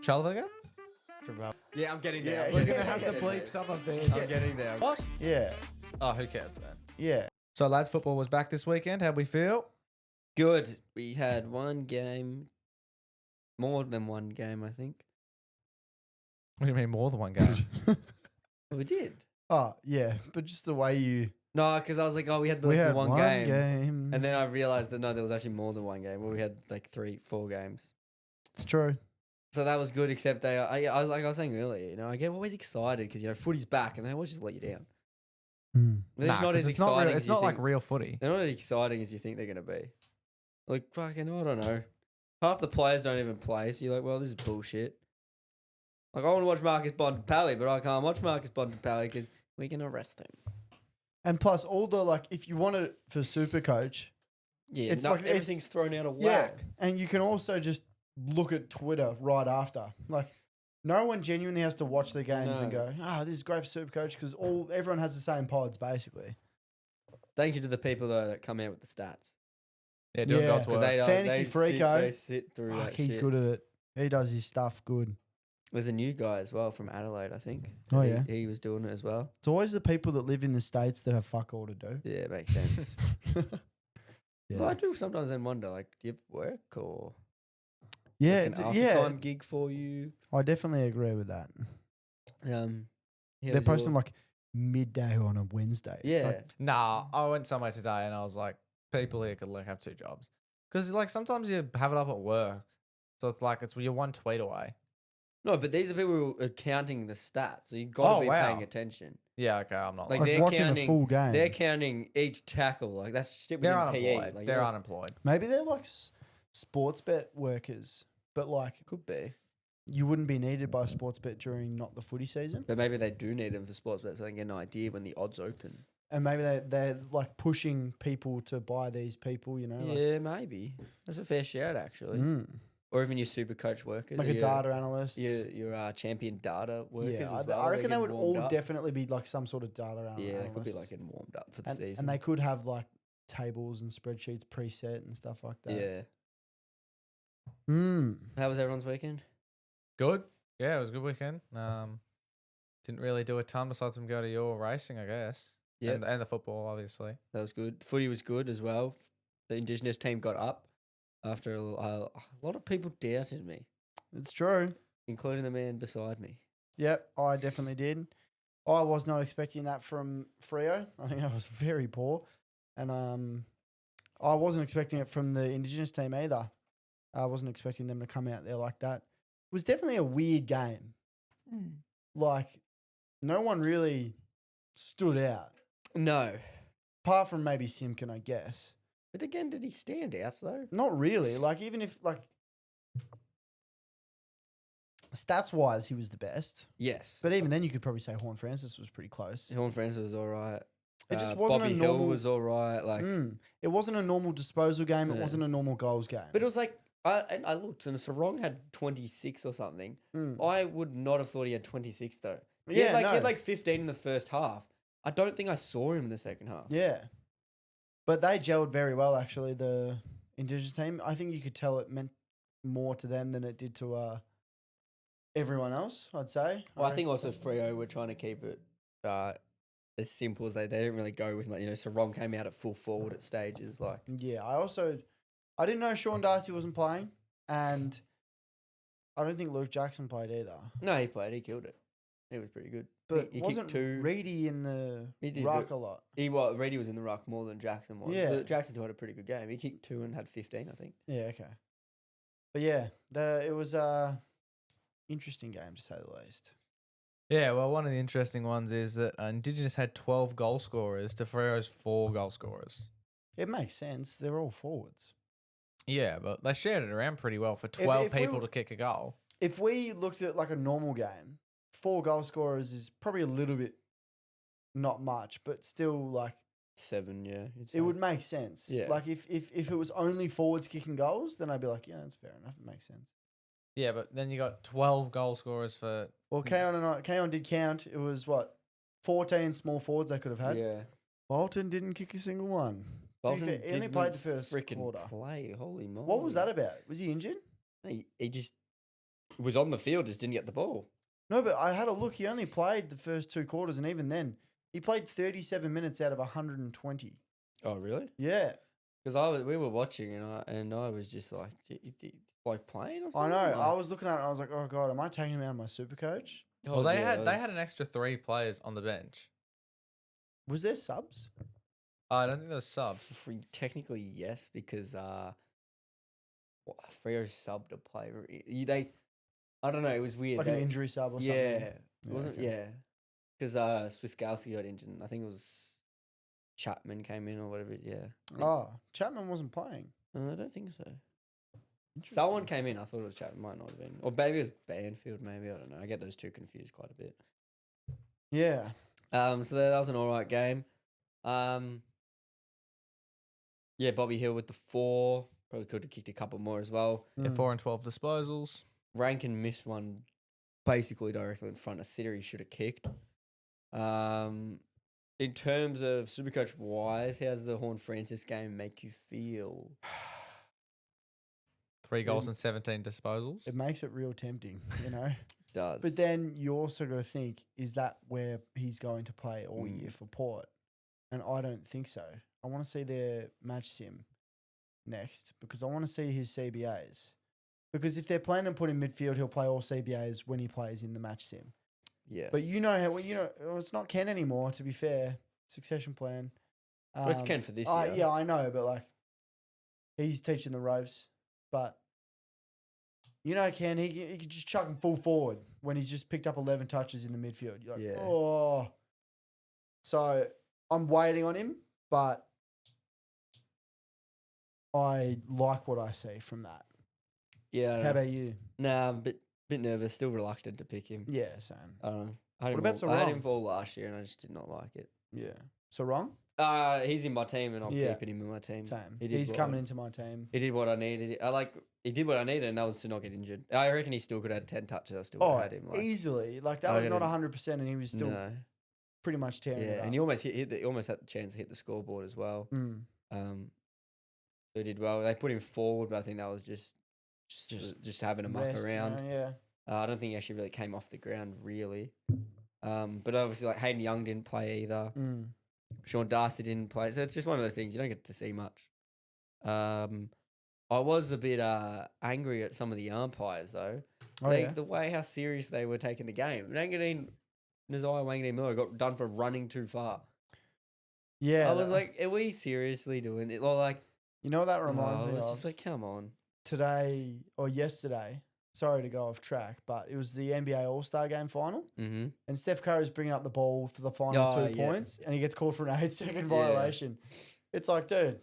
Travaga? Yeah, I'm getting there. Yeah, We're gonna have to bleep some of this. I'm getting there. What? Yeah. Oh, who cares then? Yeah. So lads, football was back this weekend. How'd we feel? Good. We had one game, more than one game, I think. What do you mean more than one game? We did. Oh, yeah. But just the way you. No, because I was like, oh, we had the, we the had one, one game. game. And then I realized that no, there was actually more than one game. Well, we had like 3-4 games. It's true. So that was good, except I was saying earlier, you know, I get always excited because, you know, footy's back and they always just let you down. They're just Nah, not 'cause as it's not exciting. real, as it's you not like think. real footy. They're not as exciting as you think they're going to be. Like, fucking, I don't know. Half the players don't even play, so you're like, well, this is bullshit. Like, I want to watch Marcus Bontempelli, but I can't watch Marcus Bontempelli because we can arrest him. And plus, all the, like, if you want it for Super Coach, Yeah, It's no, like- it's- everything's thrown out of yeah. whack. And you can also just look at Twitter right after. Like, no one genuinely has to watch the games and No. go, this is great for Super Coach because everyone has the same pods, basically. Thank you to the people, though, that come out with the stats. Yeah, doing Yeah. God's 'Cause work. they Fantasy they Freako. They sit through Fuck, that he's shit. good at it. He does his stuff good. There's a new guy as well from Adelaide, I think. Oh, He- yeah. He was doing it as well. It's always the people that live in the States that have fuck all to do. Yeah, it makes sense. Yeah. But I do sometimes then wonder, like, do you have work or Yeah, like an it's- after-time gig for you? I definitely agree with that. How They're was posting your- like midday on a Wednesday. It's Yeah. like, Nah, I went somewhere today and I was like, people here could like have 2 jobs. Because like sometimes you have it up at work. So it's like, you're one tweet away. No, but these are people who are counting the stats, so you got to Oh, be wow. paying attention. Yeah, okay, I'm not Like, like, they're watching a counting- full game. They're counting each tackle. Like, that's shit they're within PE. unemployed. Like, They're yours unemployed. Maybe they're like sports bet workers, but like could be. you wouldn't be needed by a sports bet during not the footy season. But maybe they do need them for sports bets so they can get an idea when the odds open. And maybe they're like pushing people to buy these people, you know? Like, Yeah, maybe. That's a fair shout, actually. Or even your super coach workers. like or a your- data analyst. Your champion data workers Yeah, as well. I reckon they get would warmed all up. definitely be like some sort of data analyst. Yeah, they could be like getting warmed up for the season. And they could have like tables and spreadsheets preset and stuff like that. yeah. Mm. How was everyone's weekend? Good. Yeah, it was a good weekend. Didn't really do a ton besides from go to your racing, I guess. Yeah, And the football, obviously. that was good. Footy was good as well. The Indigenous team got up after a lot of people doubted me, It's true. including the man beside me. Yep, I definitely did. I was not expecting that from Freo. I think that was very poor. And I wasn't expecting it from the Indigenous team either. I wasn't expecting them to come out there like that. It was definitely a weird game. Like, no one really stood out. No. Apart from maybe Simkin, I guess. But again, did he stand out though? Not really. Like, even if, like, stats-wise, he was the best. Yes. But even then, you could probably say Horn Francis was pretty close. Horn Francis was all right. It just wasn't Bobby a Hill normal. was all right. Like, It wasn't a normal disposal game. It Yeah. wasn't a normal goals game. but it was like I looked and Sarong had 26 or something. Mm. I would not have thought he had 26 though. He Yeah, had no. like 15 in the first half. I don't think I saw him in the second half. Yeah. But they gelled very well, actually, the Indigenous team. I think you could tell it meant more to them than it did to everyone else, I'd say. Well, I think also Freo were trying to keep it as simple as they didn't really go with much. You know, Sarong came out at full forward at stages. Like, Yeah, I didn't know Sean Darcy wasn't playing, and I don't think Luke Jackson played either. no, he played. He killed it. He was pretty good. But he wasn't kicked 2. Reedy in the He did, ruck but- a lot? Reedy was in the ruck more than Jackson was. Yeah. But Jackson had a pretty good game. He kicked 2 and had 15, I think. Yeah, okay. But yeah, it was a interesting game, to say the least. Yeah, well, one of the interesting ones is that Indigenous had 12 goal scorers to Freo's 4 goal scorers. It makes sense. They're all forwards. Yeah, but they shared it around pretty well for 12 if we people were- to kick a goal. If we looked at like a normal game, 4 goal scorers is probably a little bit not much, but still like 7, yeah. it would make sense. Yeah. Like if it was only forwards kicking goals, then I'd be like, yeah, that's fair enough. It makes sense. Yeah, but then you got 12 goal scorers for. Well, Kaon did count. It was what 14 small forwards they could have had. Yeah. Bolton didn't kick a single one. To be Bolton fair, he only didn't played the first freaking quarter. play. Holy moly. What was that about? Was he injured? He just was on the field, just didn't get the ball. No, but I had a look. He only played the first 2 quarters, and even then, he played 37 minutes out of 120. Oh, really? Yeah, Because we were watching and I was just like, like playing or I something. know. Like, I was looking at it, and I was like, oh god, am I taking him out of my super coach? Well, oh, they yeah, had an extra 3 players on the bench. Was there subs? I don't think there was subs. Technically, yes, because Freo subbed a player. I don't know. It was weird. Like an injury sub or something? Yeah, it wasn't. okay. Yeah, because Swiskowski got injured. I think it was Chapman came in or whatever. Yeah. Oh, Chapman wasn't playing. I don't think so. Someone Interesting. came in. I thought it was Chapman. Might not have been. Or maybe it was Banfield. Maybe I don't know. I get those two confused quite a bit. Yeah. So that was an all right game. Yeah, Bobby Hill with the 4. Probably could have kicked a couple more as well. Yeah, 4 and 12 disposals. Rankin missed one basically directly in front of Sitter. He should have kicked. In terms of Supercoach wise, how's the Horn Francis game make you feel? 3 goals and 17 disposals. It makes it real tempting, you know. Does. But then you also got to think, is that where he's going to play all year for Port? And I don't think so. I want to see their match sim next because I want to see his CBAs. Because if they're planning to put him midfield, he'll play all CBAs when he plays in the match sim. Yes. But you know how well, it's not Ken anymore. To be fair, succession plan. Well, it's Ken for this year. Yeah, I know, but like he's teaching the ropes. But you know, Ken, he could just chuck him full forward when he's just picked up 11 touches in the midfield. You're like, Yeah. oh. So I'm waiting on him, but I like what I see from that. Yeah. How about you? Nah, I'm a bit nervous. Still reluctant to pick him. Yeah, same. I don't know. What about I had him Sarong? for all last year and I just did not like it. Yeah. So wrong? He's in my team and I'm Yeah. keeping him in my team. Same. He did He's what coming I- into my team. He did what I needed. He did what I needed, and that was to not get injured. I reckon he still could have had 10 touches. I still would Oh, have had him. Like, easily. Like that I was not gotta- 100%, and he was still no. pretty much tearing it Yeah, up. and he almost he almost had the chance to hit the scoreboard as well. Mm. So he did well. They put him forward, but I think that was just having a muck Rest, you around. know, yeah. I don't think he actually really came off the ground really. But obviously, like Hayden Young didn't play either. Mm. Sean Darcy didn't play, so it's just one of those things you don't get to see much. I was a bit angry at some of the umpires though. Oh, yeah. The way how serious they were taking the game. Wangadeen Miller got done for running too far. Yeah. I was like, are we seriously doing it? Or like, you know what that reminds I me was of? just like, come on. Today or yesterday, sorry to go off track, but it was the NBA All-Star Game final, Mm-hmm. and Steph Curry's bringing up the ball for the final 2 yeah. points, and he gets called for an 8-second Yeah. violation. It's like, dude,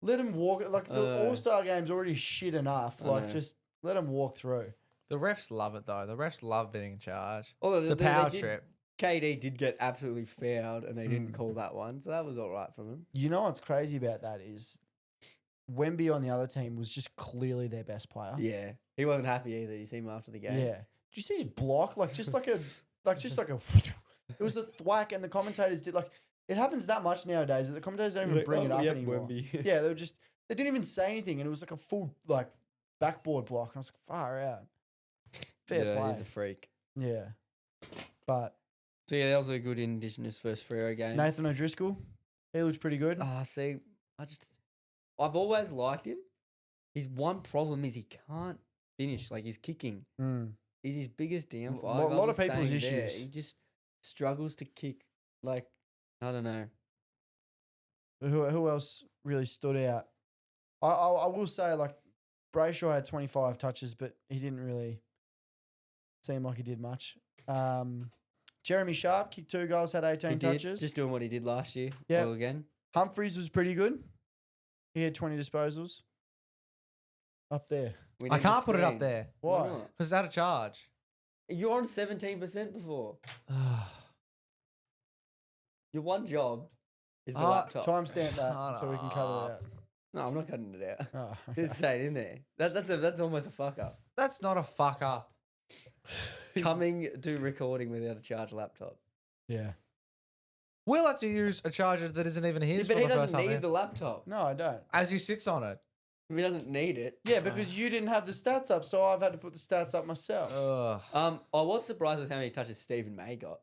let him walk. Like the Uh, All-Star Game's already shit enough. I Like, know. just let him walk through. The refs love it though. The refs love being in charge. Oh, It's a power trip. KD did get absolutely fouled, and they didn't Mm. call that one, so that was all right from him. You know what's crazy about that is Wemby on the other team was just clearly their best player. Yeah, he wasn't happy either. You see him after the game. Yeah. Did you see his block? Like just like a it was a thwack, and the commentators did like it happens that much nowadays that the commentators don't even bring it up anymore. Yeah, they didn't even say anything, and it was like a full like backboard block. And I was like, far out. Fair yeah, play. he's a freak. Yeah. But So yeah, that was a good Indigenous first Freo game. Nathan O'Driscoll, he looks pretty good. See, I've always liked him. His one problem is he can't finish. Like, his kicking Mm. is his biggest downfall. Lot- Like I lot was of people's saying there, issues. he just struggles to kick. Like, I don't know. Who else really stood out? I will say, like, Brayshaw had 25 touches, but he didn't really seem like he did much. Jeremy Sharp kicked 2 goals, had 18 He did, touches. just doing what he did last year. Yeah. All again. Humphreys was pretty good. He had 20 disposals. Up there. We I need the can't put it up screen. there Why? not? because it's out of charge. You're on 17% before. Your one job is the laptop. Timestamp that Shut so we can cut it out. No, I'm not cutting it out. Oh, okay. Just say it in there. That's almost a fuck up. That's not a fuck up. Coming to recording without a charged laptop. Yeah. We'll have to use a charger that isn't even his. but for he the doesn't first time need in. the laptop. No, I don't. As he sits on it. He doesn't need it. Yeah, because you didn't have the stats up, so I've had to put the stats up myself. Ugh. I was surprised with how many touches Stephen May got.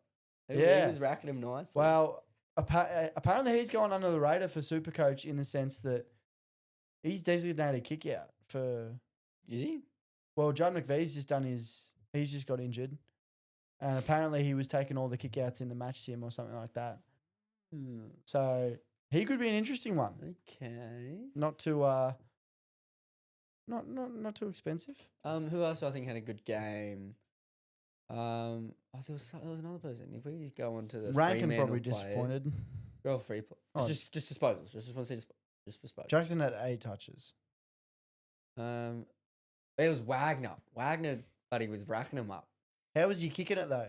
He Yeah. was racking him nicely. Well, apparently he's gone under the radar for Supercoach in the sense that he's designated kick out for. Is he? Well, Judd McVee's just done he's just got injured. And apparently he was taking all the kickouts in the match sim or something like that. So he could be an interesting one. Okay. Not too not too expensive. Who else do I think had a good game? There was another person. If we just go on to the Rankin Fremantle probably players, disappointed. Go free. Oh. Just disposals. Just want to say just disposals. Jackson had 8 touches. It was Wagner. Wagner, but he was racking him up. How was he kicking it though?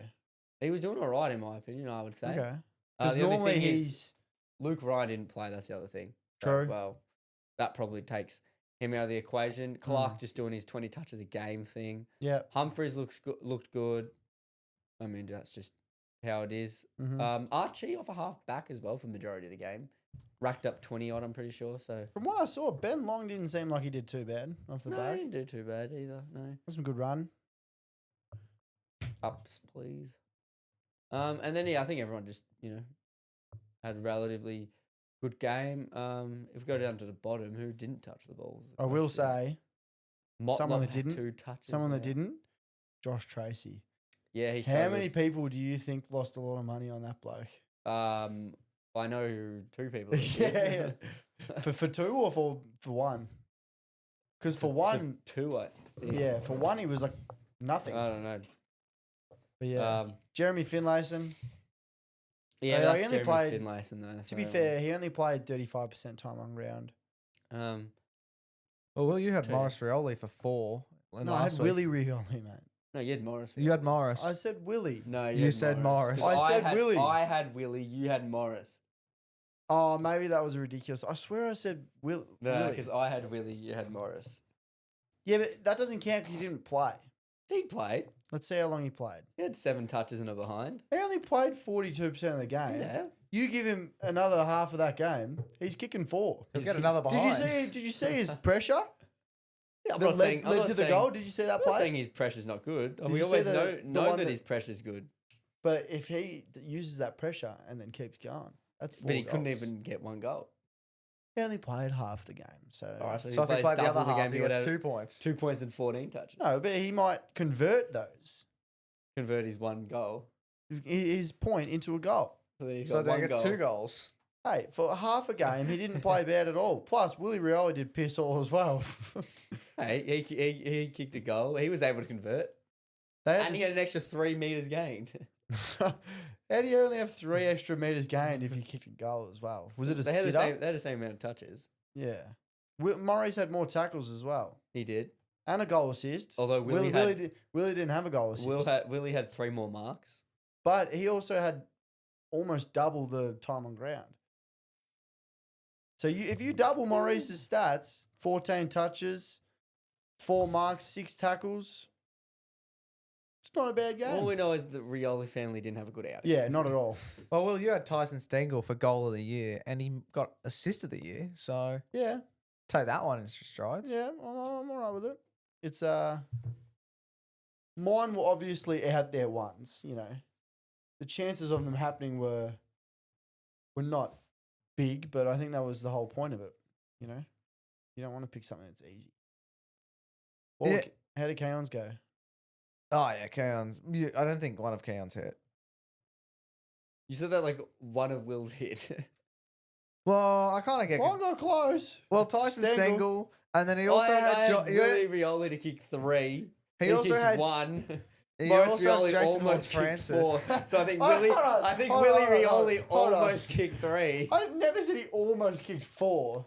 He was doing all right in my opinion. I would say. Okay. Uh, Because the only normally thing is he's Luke Ryan didn't play. That's the other thing. So, True. well, that probably takes him out of the equation. Clark just doing his 20 touches a game thing. yeah. Humphreys looked good. I mean, that's just how it is. Mhm. Archie off a half back as well for the majority of the game. Racked up 20 odd, I'm pretty sure. So From what I saw, Ben Long didn't seem like he did too bad off the no, back. he didn't do too bad either. No. That's some good run. Ups, please. And then I think everyone just, had a relatively good game. If we go down to the bottom, who didn't touch the ball? was the I will question. say, Motlop someone that had didn't, 2 touches. someone that there. didn't, Josh Tracy. Yeah, he's How many people do you think lost a lot of money on that bloke? I know 2 people. that yeah, did. yeah. For 2 or for 1? Because for 1, 2, I think. yeah, for 1 he was like nothing. I don't know. But yeah, Jeremy Finlayson. Yeah, He that's only Jeremy played- Finlayson though. To be fair, he only played 35% time on ground. Well, you had Two. Morris Rioli for 4. No, I had Willie Rioli, mate. no, you had Morris. You had Morris. I said Willie. No, You had said Morris. 'Cause I said had, Willie. I had Willie. You had Morris. Oh, maybe that was ridiculous. I swear I said No, Willie. because I had Willie. You had Morris. Yeah, but that doesn't count because he didn't play. He played. Let's see how long he played. He had 7 touches and a behind. He only played 42% of the game. Yeah. You give him another half of that game, he's kicking 4. He'll Is get he- another Did behind. you see his pressure I'm that not saying. I'm led not to the saying- goal? Did you see that I'm not play? saying his pressure's not good. Did We you see always the know one that that- his pressure's good. But if he uses that pressure and then keeps going, that's 4 But he couldn't goals. even get 1 goal. He only played half the game, so All right, So if he plays played the double other half, he would gets have 2 points. 2 points and 14 touches. no, but he might convert those Convert his 1 goal. his point into a goal. So then he's So got then 1 he gets goal. 2 goals. Hey, for half a game, he didn't play bad at all. Plus, Willie Rioli did piss all as well. Hey, he kicked a goal. He was able to convert. They had And he this- had an extra 3 metres gained. How do you only have 3 extra meters gained if you kick a goal as well? Was it a they had the sit-up? same. They had the same amount of touches. Yeah. Murray's had more tackles as well. He did. And a goal assist. Although Willie had- Willie didn't have a goal assist. Willie had 3 more marks. But he also had almost double the time on ground. So if you double Maurice's stats, 14 touches, 4 marks, 6 tackles, it's not a bad game. All we know is the Rioli family didn't have a good outing. Yeah, not at all. Well, you had Tyson Stengel for goal of the year, and he got assist of the year. So Yeah, take that one in strides. yeah, I'm all right with it. It's mine were obviously out there ones. The chances of them happening were not big, but I think that was the whole point of it. You don't want to pick something that's easy. Yeah. How did Keon's go? Oh yeah, Keon's. I don't think one of Keon's hit. You said that like one of Will's hit. Well, I kind of get. Well, I got close. Well, Tyson Stengel. Stengel, and then he I also had had. Willie Rioli to kick 3. He also kicked had 1. He Morris also had Rioli Jason almost kicked Francis. 4. So I think Hold Willie. on, I think hold Willie on, hold Rioli on, hold on. almost kicked 3. I never said he almost kicked 4.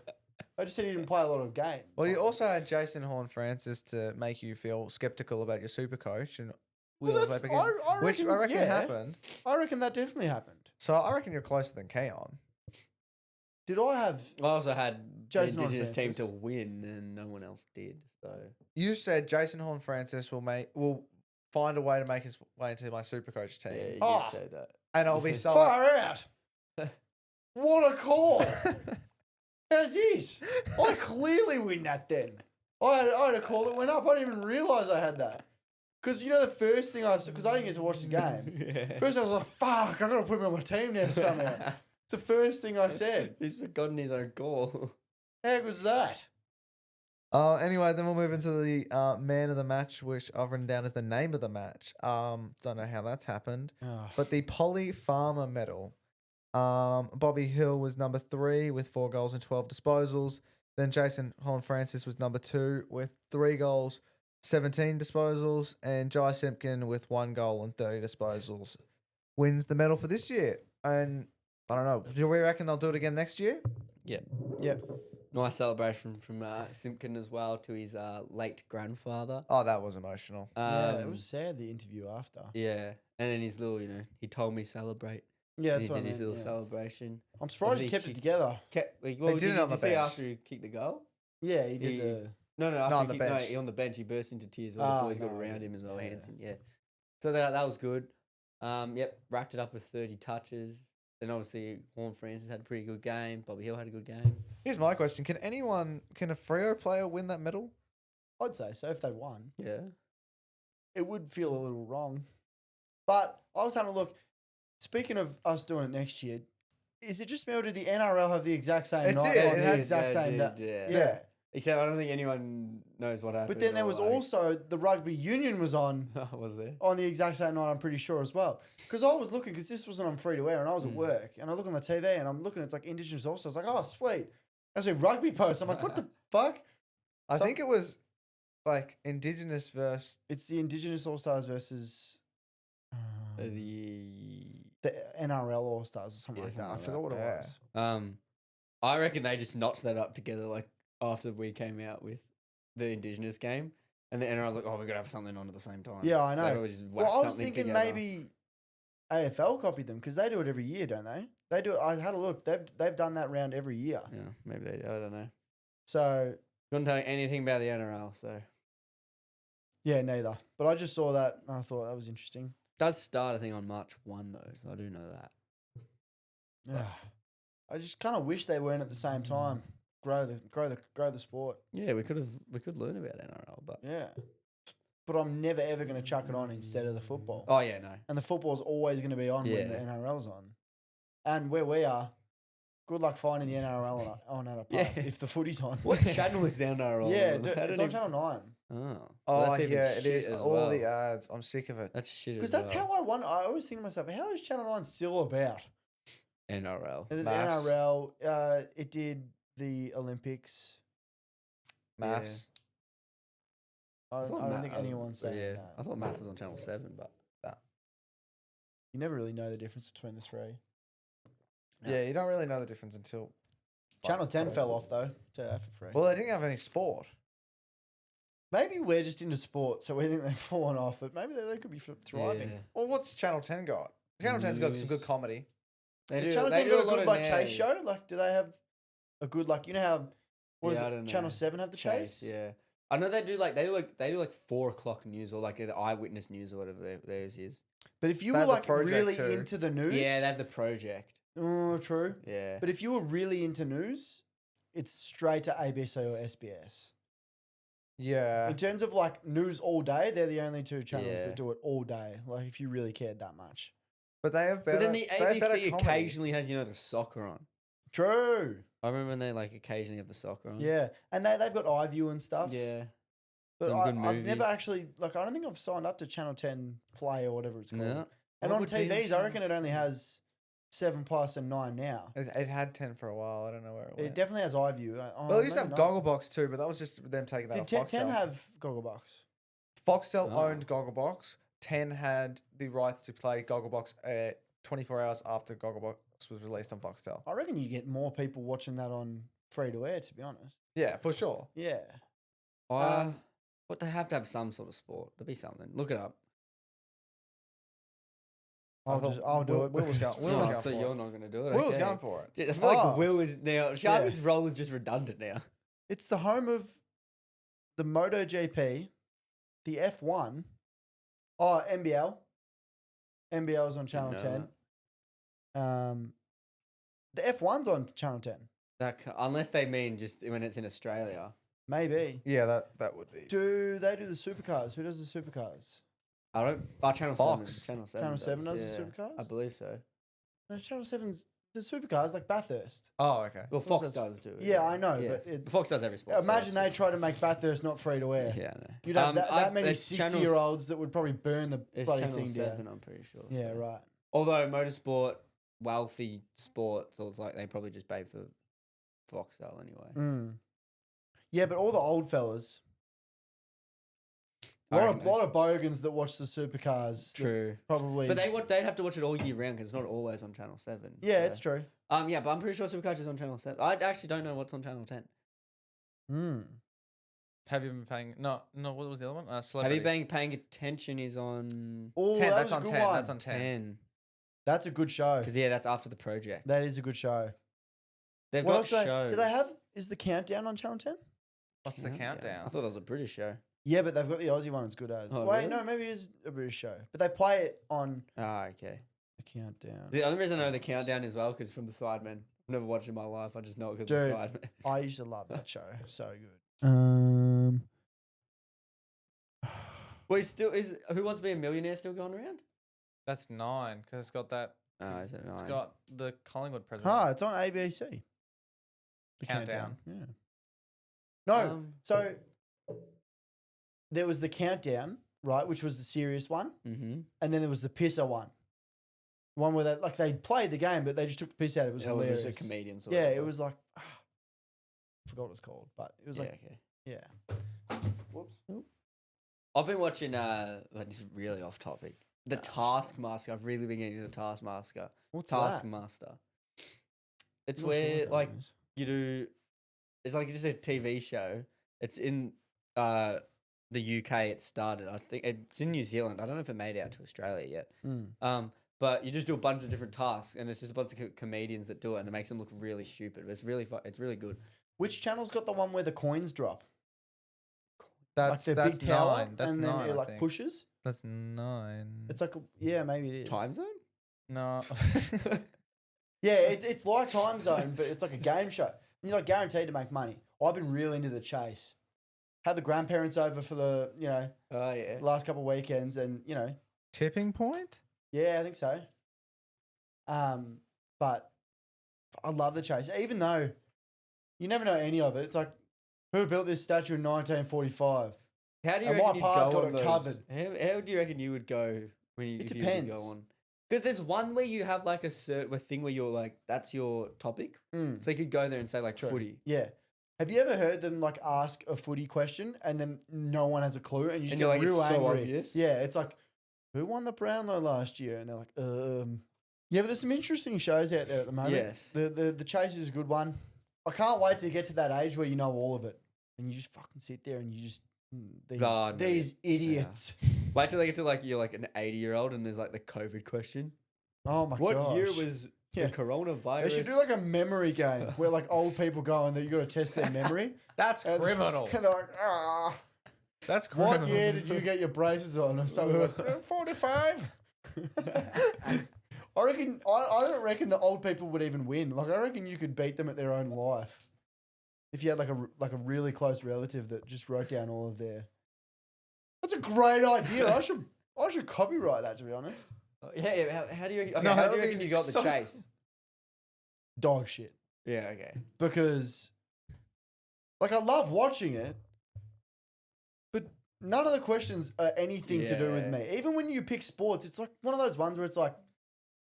I just said he didn't play a lot of games. Well, you also had Jason Horn Francis to make you feel skeptical about your super coach and Well, Will that's- Webb again, which I reckon yeah. happened. I reckon that definitely happened. So I reckon you're closer than Keon. Did I have? I also had Jason the Indigenous team Horne-Francis. to win, and no one else did. So You said Jason Horn Francis will find a way to make his way into my super coach team, yeah, you Oh. did say that. and I'll be so. Far out. What a call! How's this? I clearly win that then. I had a call that went up. I didn't even realise I had that. Because, you know, the first thing I said, because I didn't get to watch the game. First I was like, fuck, I've got to put him on my team now somehow. It's the first thing I said. He's forgotten his own goal. How good was that? Anyway, then we'll move into the man of the match, which I've written down as the name of the match. Don't know how that's happened. But the Polly Farmer medal. Bobby Hill was number 3 with 4 goals and 12 disposals. Then Jason Horne-Francis was number 2 with 3 goals, 17 disposals. And Jai Simpkin with 1 goal and 30 disposals wins the medal for this year. And I don't know, do we reckon they'll do it again next year? Yep. Yep. Nice celebration from Simpkin as well to his late grandfather. Oh, that was emotional. Yeah, it was sad, the interview after. Yeah, and then his little, he told me celebrate. Yeah, And that's he what I did his mean, little yeah. celebration. I'm surprised he Obviously kept he it together. Well, did it on the you see bench. after he kicked the goal? Yeah, he did He- the... No, No, after on he the kicked, bench. on the bench, he burst into tears. All the boys got no, around him as well, yeah. Hanson. Yeah, so that was good. Yep, racked it up with 30 touches. Then obviously Horne-Francis had a pretty good game. Bobby Hill had a good game. Here's my question. Can a Freo player win that medal? I'd say so if they won. Yeah. It would feel a little wrong. But I was having a look. Speaking of us doing it next year, is it just me or did the NRL have the exact same It night? did, Like it the had- exact same did, day? yeah. Yeah. Except I don't think anyone knows what happened. But then there or, was like- also the rugby union was on was there? the exact same night, I'm pretty sure as well. Because I was looking, because this wasn't on free to air and I was at work and I look on the TV and I'm looking, it's like Indigenous also. I was like, oh, sweet. I see rugby post. I'm like, what the fuck? I So- think it was like Indigenous versus. It's the Indigenous All Stars versus the NRL All Stars or something Yeah, like that. I something forgot like what it that. was. I reckon they just notched that up together like after we came out with the Indigenous game. And the NRL was like, oh, we're going to have something on at the same time. Yeah, I So know. they would just Well, whack I was something thinking together. maybe AFL copied them because they do it every year, don't they? They do it. I had a look. They've done that round every year. Yeah, maybe they do. I don't know. So Couldn't tell you anything about the NRL, so. yeah, neither. But I just saw that and I thought that was interesting. Does start, I think, on March 1, though, so I do know that. Yeah. I just kind of wish they weren't at the same time. Grow the sport. Yeah, we could learn about NRL, but. Yeah. But I'm never ever going to chuck it on instead of the football. Oh, yeah, no. And the football's always going to be on when the Yeah. NRL's on. And where we are, good luck finding the NRL on at a pub Yeah. if the footy's on. What channel is the NRL? Yeah, on? I it's don't on even- Channel 9. Oh, so Oh, that's even yeah, it shit is. as All well. the ads. I'm sick of it. That's shit Because as that's well. how I wonder. I always think to myself, how is Channel 9 still about? NRL. It is Maths. NRL. It did the Olympics. Maths. I thought don't Math- think anyone's saying yeah, that. I thought Maths was on Channel 7, but. You never really know the difference between the three. Yeah, you don't really know the difference until. Channel like, 10 first. fell off though. To that for free. Well, they didn't have any sport. Maybe we're just into sport, so we think they've fallen off. But maybe they could be thriving. Yeah. Well, what's Channel 10 got? Channel 10's got some good News. comedy. They Does do, Channel they 10 do got a lot good of like now. chase show? Like, do they have a good like? You know how what is Yeah, I it? don't Channel know. 7 have the chase. Yeah. I know they do like 4 o'clock news or like the eyewitness news or whatever theirs is. But if you They were have the like project really too. into the news, Yeah, they have the project. oh, true. Yeah. But if you were really into news, it's straight to ABC or SBS. Yeah. In terms of like news all day, they're the only two channels Yeah. that do it all day. Like if you really cared that much. But they have better. But then the they have better ABC comedy. occasionally has, the soccer on. True. I remember when they like occasionally have the soccer on. Yeah, and they've got iView and stuff. Yeah. but some good I've never movies. actually like I don't think I've signed up to Channel 10 Play or whatever it's called. No. And What on would be on TVs, I Channel reckon it only has 7+ and 9 now. It had 10 for a while. I don't know where it went. It definitely has iView. Well, it used to have maybe not. Gogglebox too, but that was just them taking that Did off 10, Foxtel. 10 have Gogglebox? Foxtel Oh. owned Gogglebox. 10 had the rights to play Gogglebox 24 hours after Gogglebox was released on Foxtel. I reckon you get more people watching that on free to air, to be honest. Yeah, for sure. Yeah. But they have to have some sort of sport. There'll be something. Look it up. I'll do it. Will was going, Will was Oh, going so for you're it. not going to do it. Will was okay. going for it. I feel like Oh. Will is now. Sharpie's role is just redundant now. It's the home of the MotoGP, the F1, NBL. NBL is on Channel Didn't know 10. The F1's on Channel 10. Unless they mean just when it's in Australia. Maybe. Yeah, that would be. Do they do the supercars? Who does the supercars? I don't. Channel Fox. 7. Channel 7. Channel 7 does the yeah. supercars? I believe so. No, Channel 7's the supercars like Bathurst. Oh, okay. Well, What's Fox that? does do it. Yeah, I know, Yes. but Fox does every sport. so imagine it's they try to make Bathurst not free to air. Yeah, I know. You'd have that many it's Channel 60-year-olds that would probably burn the It's bloody Channel thing 7, down. I'm pretty sure. Yeah, so. right. Although motorsport, wealthy sport, so it's like they probably just pay for Foxtel anyway. Mm. Yeah, but all the old fellas, I reckon lot of bogans that watch the supercars. that True. Probably. But they'd have to watch it all year round because it's not always on Channel 7. yeah, so. it's true. Yeah, but I'm pretty sure Supercars is on Channel 7. I actually don't know what's on Channel 10. Mm. Have you been paying? No. What was the other one? Have Celebrity. you been paying attention? Is on Oh, 10. that That's was a on good 10. one. That's on 10. 10. That's a good show. Because, yeah, that's after the project. That is a good show. They've What got else shows. do they have? Is the countdown on Channel 10? What's the countdown? I thought it was a British show. Yeah, but they've got the Aussie one as good as. Oh, Wait, really? no, maybe it is a British show. But they play it on Ah, okay. the countdown. The only reason I know the countdown as well because from the Sidemen. I've never watched it in my life. I just know it because of the Dude. Sidemen. I used to love that show. So good. Well, is Who Wants to Be a Millionaire still going around? That's 9 because it's got that. Oh, is it 9? It's got the Collingwood president. It's on ABC. The Countdown. Yeah. No, so there was the countdown, right, which was the serious one, Mm-hmm. and then there was the pisser one where they played the game, but they just took the piss out of it. It was It was hilarious. just a comedian sort Yeah, of. it was like I forgot what it's called, but it was Yeah, like okay. Whoops. I've been watching, like, this is really off topic. The Taskmaster. I've really been getting into the Taskmaster. What's that? Taskmaster. It's I'm not sure where, what that like, is. you do. It's like just a TV show. It's in the UK. It started. I think it's in New Zealand. I don't know if it made it out to Australia yet. Mm. But you just do a bunch of different tasks, and it's just a bunch of comedians that do it, and it makes them look really stupid. But it's really fun. It's really good. Which channel's got the one where the coins drop? That's like the that's big tower, 9. That's and 9. then it I like think. pushes. That's 9. It's like maybe it is Time Zone. No. Yeah, it's like Time Zone, but it's like a game show. And you're like guaranteed to make money. I've been really into The Chase. Had the grandparents over for the Oh yeah. last couple of weekends, and Tipping point? yeah, I think so. But I love The Chase, even though you never know any of it. It's like, who built this statue in 1945? How do you And reckon my you'd pa's go got on it those? covered. How do you reckon you would go when you? It if you were to depends. go on? Because there's one where you have like a certain thing where you're like, that's your topic. Mm, So you could go there and say like true. footy. Yeah. Have you ever heard them like ask a footy question and then no one has a clue and you just And get you're like, real it's so angry? obvious. Yeah, it's like, who won the Brownlow last year? And they're like, Yeah, but there's some interesting shows out there at the moment. Yes. The Chase is a good one. I can't wait to get to that age where you know all of it and you just fucking sit there and you just God, no, these idiots. Wait till they get to like you're like an 80-year-old and there's like the COVID question. Oh my What gosh. year was Yeah. the coronavirus? They should do like a memory game where like old people go and that you got to test their memery. That's And- criminal. And they're like, ah. That's criminal. What year did you get your braces on? Or something like 45. I reckon. I don't reckon the old people would even win. Like I reckon you could beat them at their own life if you had like a really close relative that just wrote down all of their. That's a great idea. I should copyright that, to be honest. Yeah. How do you? Okay, No, how do that'd you be reckon you got the so- chase? Dog shit. Yeah. Okay. Because like I love watching it, but none of the questions are anything to do with Yeah. me. Even when you pick sports, it's like one of those ones where it's like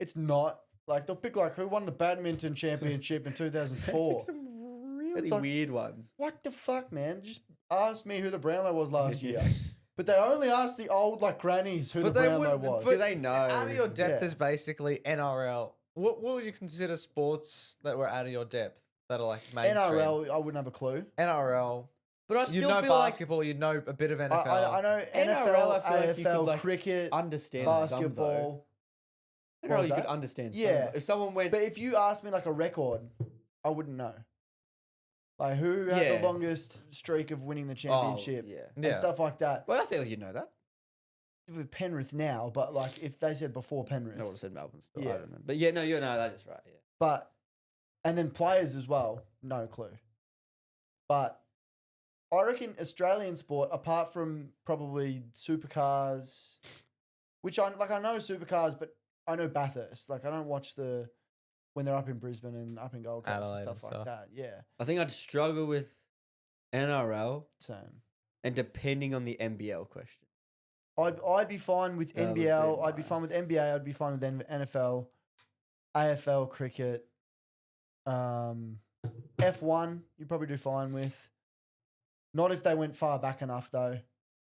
it's not like they'll pick like who won the badminton championship in 2004. Some really It's like- weird ones. What the fuck, man? Just ask me who the Brownlow was last year. But they only asked the old like grannies who But the they Brownlow wouldn't- was. Do they know? Out of your depth Yeah. is basically NRL. What would you consider sports that were out of your depth that are like mainstream? NRL, I wouldn't have a clue. NRL. But I you'd still know feel like basketball. You'd know a bit of NFL. I know NRL, NFL, I feel like you could, AFL, like, cricket, understand basketball. Some, though. What was You could that? understand. Yeah. Some. If someone went, But if you asked me like a record, I wouldn't know. Like who had Yeah. the longest streak of winning the oh, championship yeah. and Yeah. stuff like that. Well, I feel like you know that. With Penrith now, but like if they said before Penrith, I would have said Melbourne. Still. Yeah. I don't know. But yeah, no, you know that is right. Yeah. but And then players as well, no clue. But I reckon Australian sport, apart from probably supercars, which I know supercars, but I know Bathurst. Like I don't watch when they're up in Brisbane and up in Gold Coast Adelaide and and stuff like stuff. that. Yeah, I think I'd struggle with NRL same. and depending on the NBL question. I'd be fine with That would be NBL. I'd be my- fine with NBA. I'd be fine with NFL, AFL, cricket, F1. You'd probably do fine with. Not if they went far back enough though.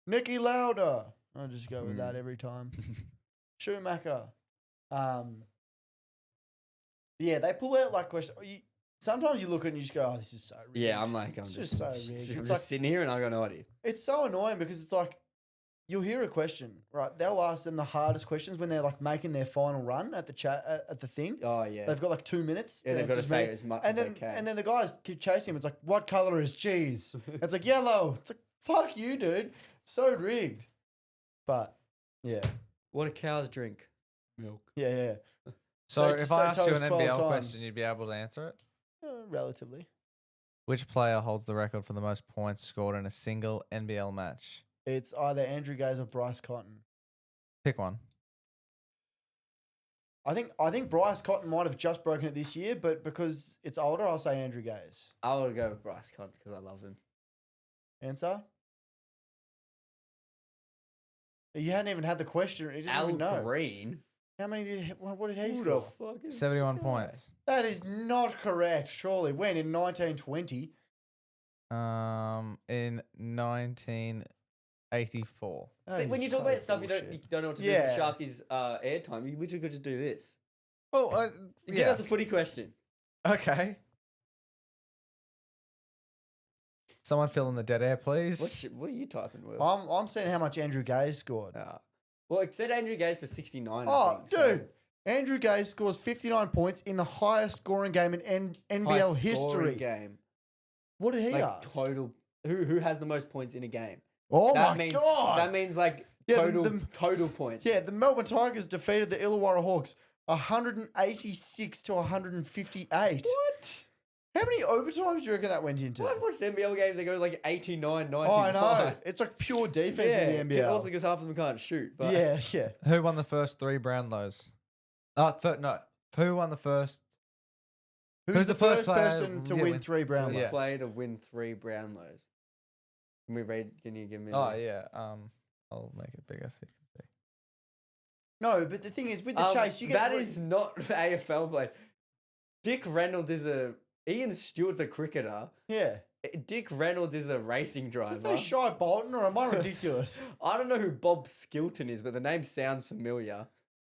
Nicky Lauda. I'll just go with that every time. Schumacher. Yeah, they pull out like questions. Sometimes you look at it and you just go, "Oh, this is so rigged." Yeah, I'm like, I'm It's just so I'm rigged. just It's like sitting here and I got no idea. it's so annoying because it's like you'll hear a question, right? They'll ask them the hardest questions when they're like making their final run at the chat at the thing. Oh yeah. They've got like 2 minutes. Yeah, they've got to answer say me. as much and as then they can. and then the guys keep chasing him. It's like, what color is cheese? It's like yellow. It's like, fuck you, dude. So rigged. But yeah, What do cows drink? Milk. yeah. So to if say I asked you toast an 12 NBL times. question, you'd be able to answer it. Relatively. Which player holds the record for the most points scored in a single NBL match? It's either Andrew Gaze or Bryce Cotton. Pick one. I think Bryce Cotton might have just broken it this year, but because it's older, I'll say Andrew Gaze. I would go with Bryce Cotton because I love him. Answer? You hadn't even had the question. You just Al even know. Green. How many did what did he Who the score? fuck is 71 that guy? points. That is not correct, surely. When? In 1920? In 1984. That See, is when you talk total about stuff you bullshit. don't know what to Yeah. do for Sharky's airtime, you literally could just do this. Oh, Give us a footy question. Okay. Someone fill in the dead air, please. What are you typing with? I'm seeing how much Andrew Gaze scored. Well, it said Andrew Gaze for 69. I Oh, think, so dude. Andrew Gaze scores 59 points in the highest scoring game in NBL high history. scoring game. What did he Like ask? total. Who has the most points in a game? Oh that my means, god! That means like Yeah, total total points. Yeah, the Melbourne Tigers defeated the Illawarra Hawks 186 to 158. What? How many overtimes do you reckon that went into? Well, I've watched NBL games. They go like 89, 90. Oh, I know. It's like pure defense in the NBL. Also because half of them can't shoot. But yeah. Who won the first 3 Brownlows? Who won the first? Who's the first player person to yeah, win win- 3 Brownlows? Yes. play to win 3 Brownlows. Can we read? Can you give me? Oh yeah. I'll make it bigger so you can see. No, but the thing is, with the chase, you get that three- is not AFL play. Dick Reynolds is Ian Stewart's a cricketer. Yeah. Dick Reynolds is a racing Is driver. that Shy Bolton or am I ridiculous? I don't know who Bob Skilton is, but the name sounds familiar.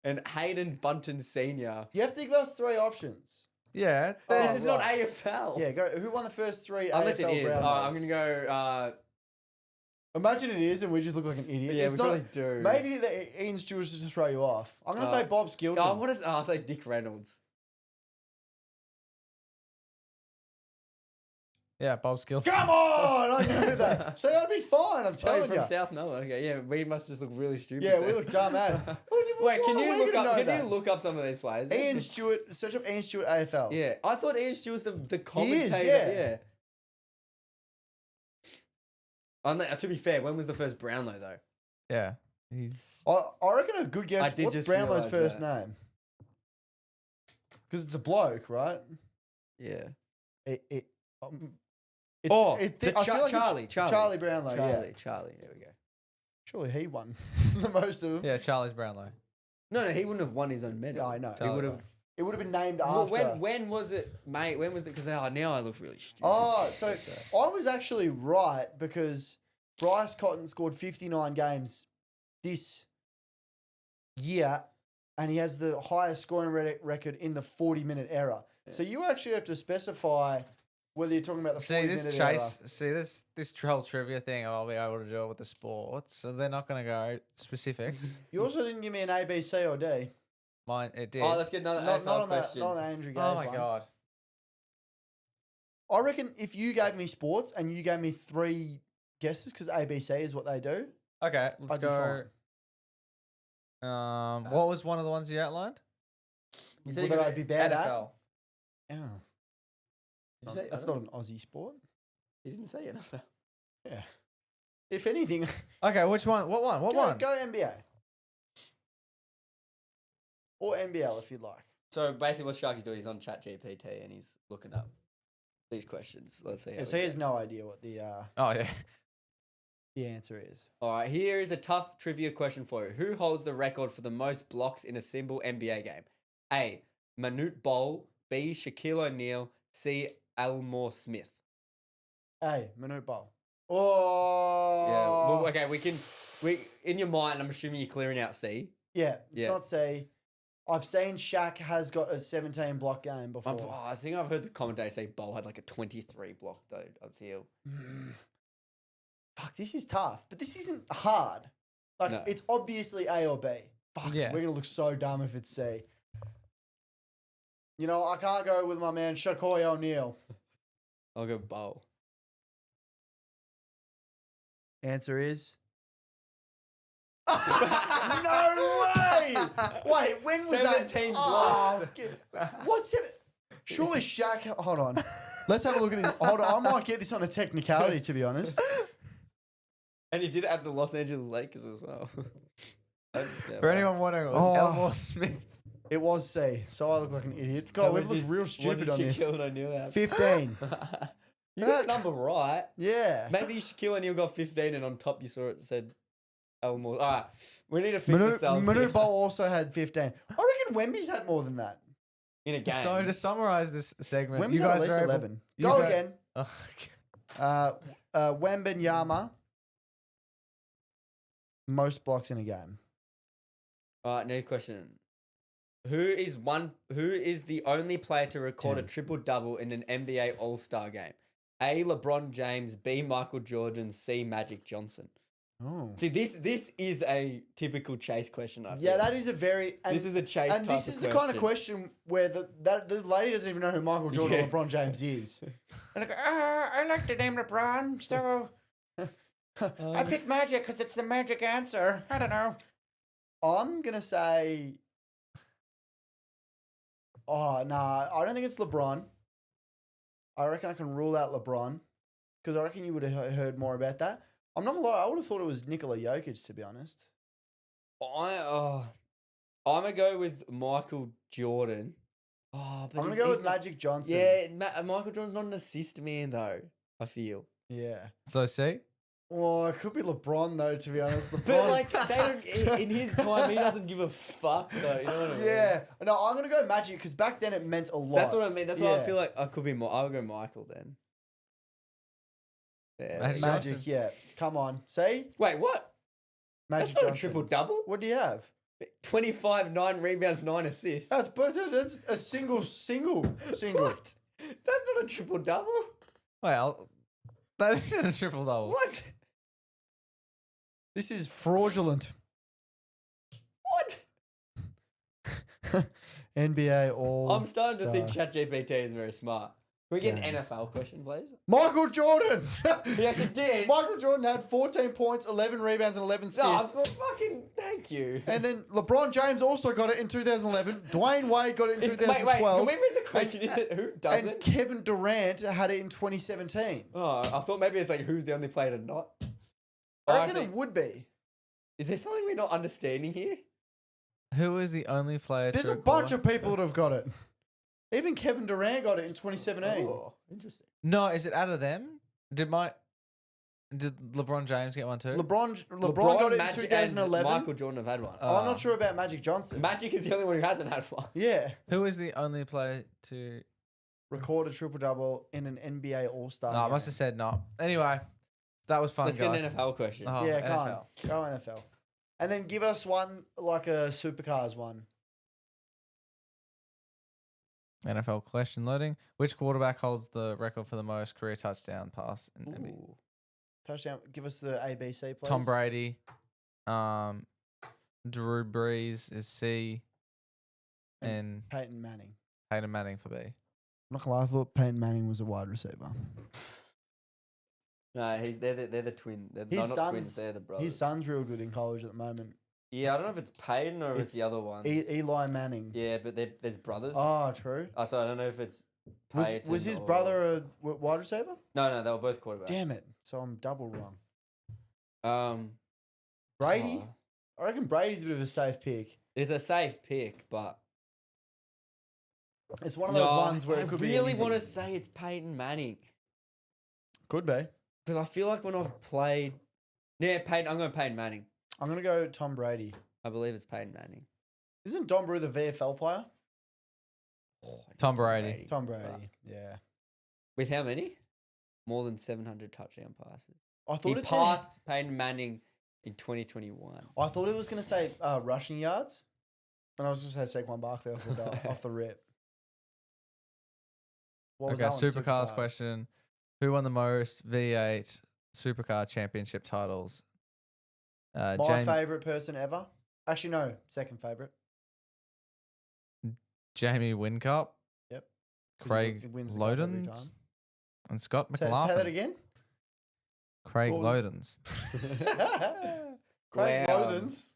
And Hayden Bunton Sr. You have to give us 3 options. Yeah. Oh, This is not right. AFL. Yeah, go. Who won the first 3 Unless AFL it is. Brownlows? I'm going to go. Imagine it is, and we just look like an idiot. Yeah, It's we not, probably do. Maybe Ian Stewart's just to throw you off. I'm going to say Bob Skilton. I'll say Dick Reynolds. Yeah, Bob Skilton. Come on! I knew that. So that'd be fine, I'm Oh, telling you're from you. South Melbourne. Okay, yeah, we must just look really stupid. Yeah, then. we look dumb as. Wait, can Why you are we look gonna up? know Can that? you look up some of these players? Ian Stewart, search up Ian Stewart AFL. Yeah, I thought Ian Stewart's the is, commentator. yeah. To be fair, when was the first Brownlow though? Yeah. He's I reckon a good I guess. did What's just Brownlow's realise first that. name? Because it's a bloke, right? Yeah. It's, I The feel like it's Charlie Brownlow. Yeah, Charlie. There we go. surely he won the most of them. yeah, Charlie's Brownlow. No, he wouldn't have won his own medal. Yeah, I know. He Charlie would have. It would have been named Well, after. when was it, mate? When was it? Because now I look really stupid. Oh, so I was actually right because Bryce Cotton scored 59 games this year, and he has the highest scoring record in the 40-minute era. So you actually have to specify whether you're talking about the See 40-minute this era. chase. See this troll trivia thing. I'll be able to do it with the sports. So they're not going to go specifics. You also didn't give me an A, B, C, or D. Mine it did. Oh, let's get another Not AFL on that. question. Not on the Andrew Gaze Oh my one. god. I reckon if you gave me sports and you gave me 3 guesses, because A, B, C is what they do, Okay, let's I'd be go. fine. What was one of the ones you outlined? You said Well, you that I'd be bad at. NFL. Oh. Did you say- I That's don't not an Aussie sport. He didn't say NFL. Yeah. If anything, Okay, which one? What one? What one? Go to NBA. Or NBL if you'd like. So basically, what Sharky's doing, he's on ChatGPT and he's looking up these questions. Let's see. How Yeah, so we he has go. no idea what the Oh yeah. answer is. All right, here is a tough trivia question for you. Who holds the record for the most blocks in a single NBA game? A. Manute Bol. B. Shaquille O'Neal. C. Elmore Smith. Hey, Manute Bol. Oh. Yeah. Well, okay, we in your mind, I'm assuming you're clearing out C. Yeah, it's Yeah. not C. I've seen Shaq has got a 17 block game before. I think I've heard the commentator say Bol had like a 23 block though. I feel. Fuck, this is tough, but this isn't hard. Like, No. it's obviously A or B. Fuck, Yeah. we're going to look so dumb if it's C. You know, I can't go with my man Shaquille O'Neal. I'll go Bol. Answer is... No way! Wait, when was 17 that? Oh, blocks. what's seven? Surely Shaq... Hold on. Let's have a look at this. Hold on, I might get this on a technicality, to be honest. And he did it at the Los Angeles Lakers as well. Yeah, For well. anyone wondering, it was Oh. Elmore Smith. It was C, so I look like an idiot. How God, we've many looked did- real what stupid did on this. Shaquille O'Neal have? 15. You got the number right. Yeah. Maybe Shaquille O'Neal got 15 and on top you saw it said Elmore. All right, we need to fix ourselves here. Manute Bol also had 15. I reckon Wemby's had more than that. in a game. So to summarize this segment, Wemby's you had at guys least are able- 11. you Go guys- again. Oh, Wembanyama. Most blocks in a game. All right, new question. Who is the only player to record a 10. triple double in an NBA All Star game? A. LeBron James. B. Michael Jordan. C. Magic Johnson. Oh. See, this is a typical Chase question. I feel. Yeah, that is a very... And, This is a Chase and type this of is the kind of question where the lady doesn't even know who Michael Jordan Yeah. or LeBron James is. And like, I like the name LeBron, so I picked Magic because it's the magic answer. I don't know. I'm going to say... Oh, nah, I don't think it's LeBron. I reckon I can rule out LeBron because I reckon you would have heard more about that. I'm not gonna lie, I would have thought it was Nikola Jokic, to be honest. I'm gonna go with Michael Jordan. Oh, but I'm going to he's- go he's with not- Magic Johnson. Yeah, Michael Jordan's not an assist man though. I feel. Yeah. so see, Well, it could be LeBron, though, to be honest. LeBron. But like they don't in his time, he doesn't give a fuck though. You know what I mean? Yeah. No, I'm going to go Magic because back then it meant a lot. That's what I mean. That's why I Yeah. feel like I could be more. I'll go Michael then. Yeah. Magic Magic, Johnson. yeah. Come on. See? Wait, what? Magic That's not Johnson. a triple double. What do you have? 25, 9 rebounds, 9 assists. That's a single. What? That's not a triple double. well, that isn't a triple double. What? This is fraudulent. What? NBA all. I'm starting to think ChatGPT is very smart. Can we get an NFL question, please? Michael Jordan. He actually did. Michael Jordan had 14 points, 11 rebounds, and 11 No, assists. I've got fucking. Thank you. And then LeBron James also got it in 2011. Dwayne Wade got it in Wait, 2012. can we read the question? Is it who doesn't? And Kevin Durant had it in 2017. Oh, I thought maybe it's like who's the only player to not. I I reckon think- it would be. Is there something we're not understanding here? Who is the only player? There's to a bunch record- of people that have got it. Even Kevin Durant got it in 2017. Oh, interesting. No, is it out of them? Did LeBron James get one too? LeBron got it in Magic, and 2011. Michael Jordan have had one. I'm not sure about Magic Johnson. Magic is the only one who hasn't had one. Yeah. Who is the only player to? Record a triple double in an NBA All Star. No, I must have said no. Anyway, that was fun, Let's guys. get an NFL question. Oh, Yeah, NFL. Go NFL. And then give us one like a Supercars one. NFL question loading. Which quarterback holds the record for the most career touchdown pass in NBA? Ooh. Touchdown. Give us the ABC, please. Tom Brady. Drew Brees is C. And Peyton Manning. Peyton Manning for B. I'm not gonna lie, I thought Peyton Manning was a wide receiver. No, they're the twin. They're His not son's- twins. They're the brothers. His son's real good in college at the moment. Yeah, I don't know if it's Peyton or if it's It's the other one. Eli Manning. Yeah, but there's brothers. Oh, true. So I don't know if it's Was his Payton brother a wide receiver? No, they were both quarterbacks. Damn it! So I'm double wrong. oh, Brady. I reckon Brady's a bit of a safe pick. it's a safe pick, but It's one of those ones where I it could be. really want to anything. say it's Peyton Manning Could be. because I feel like when I've played, Peyton. I'm going Peyton Manning. I'm gonna go Tom Brady. I believe it's Peyton Manning. Isn't Don Brew the VFL player? Oh, I Tom just Brady. Tom Brady. Fuck. Yeah. With how many? More than 700 touchdown passes. I He thought it passed Peyton Manning in 2021. I thought it was gonna say rushing yards, and I was just gonna say Saquon Barkley off the rip. What was Okay, that one? Supercars question. Who won the most V8 Supercar Championship titles? My Jamie, favorite person ever. Actually, no, second favorite. Jamie Whincup, 'Cause he Craig wins the cup every Lodens, time. and Scott Say that McLaughlin. again. Craig What was- Lodens. Craig Lowndes. Loudons.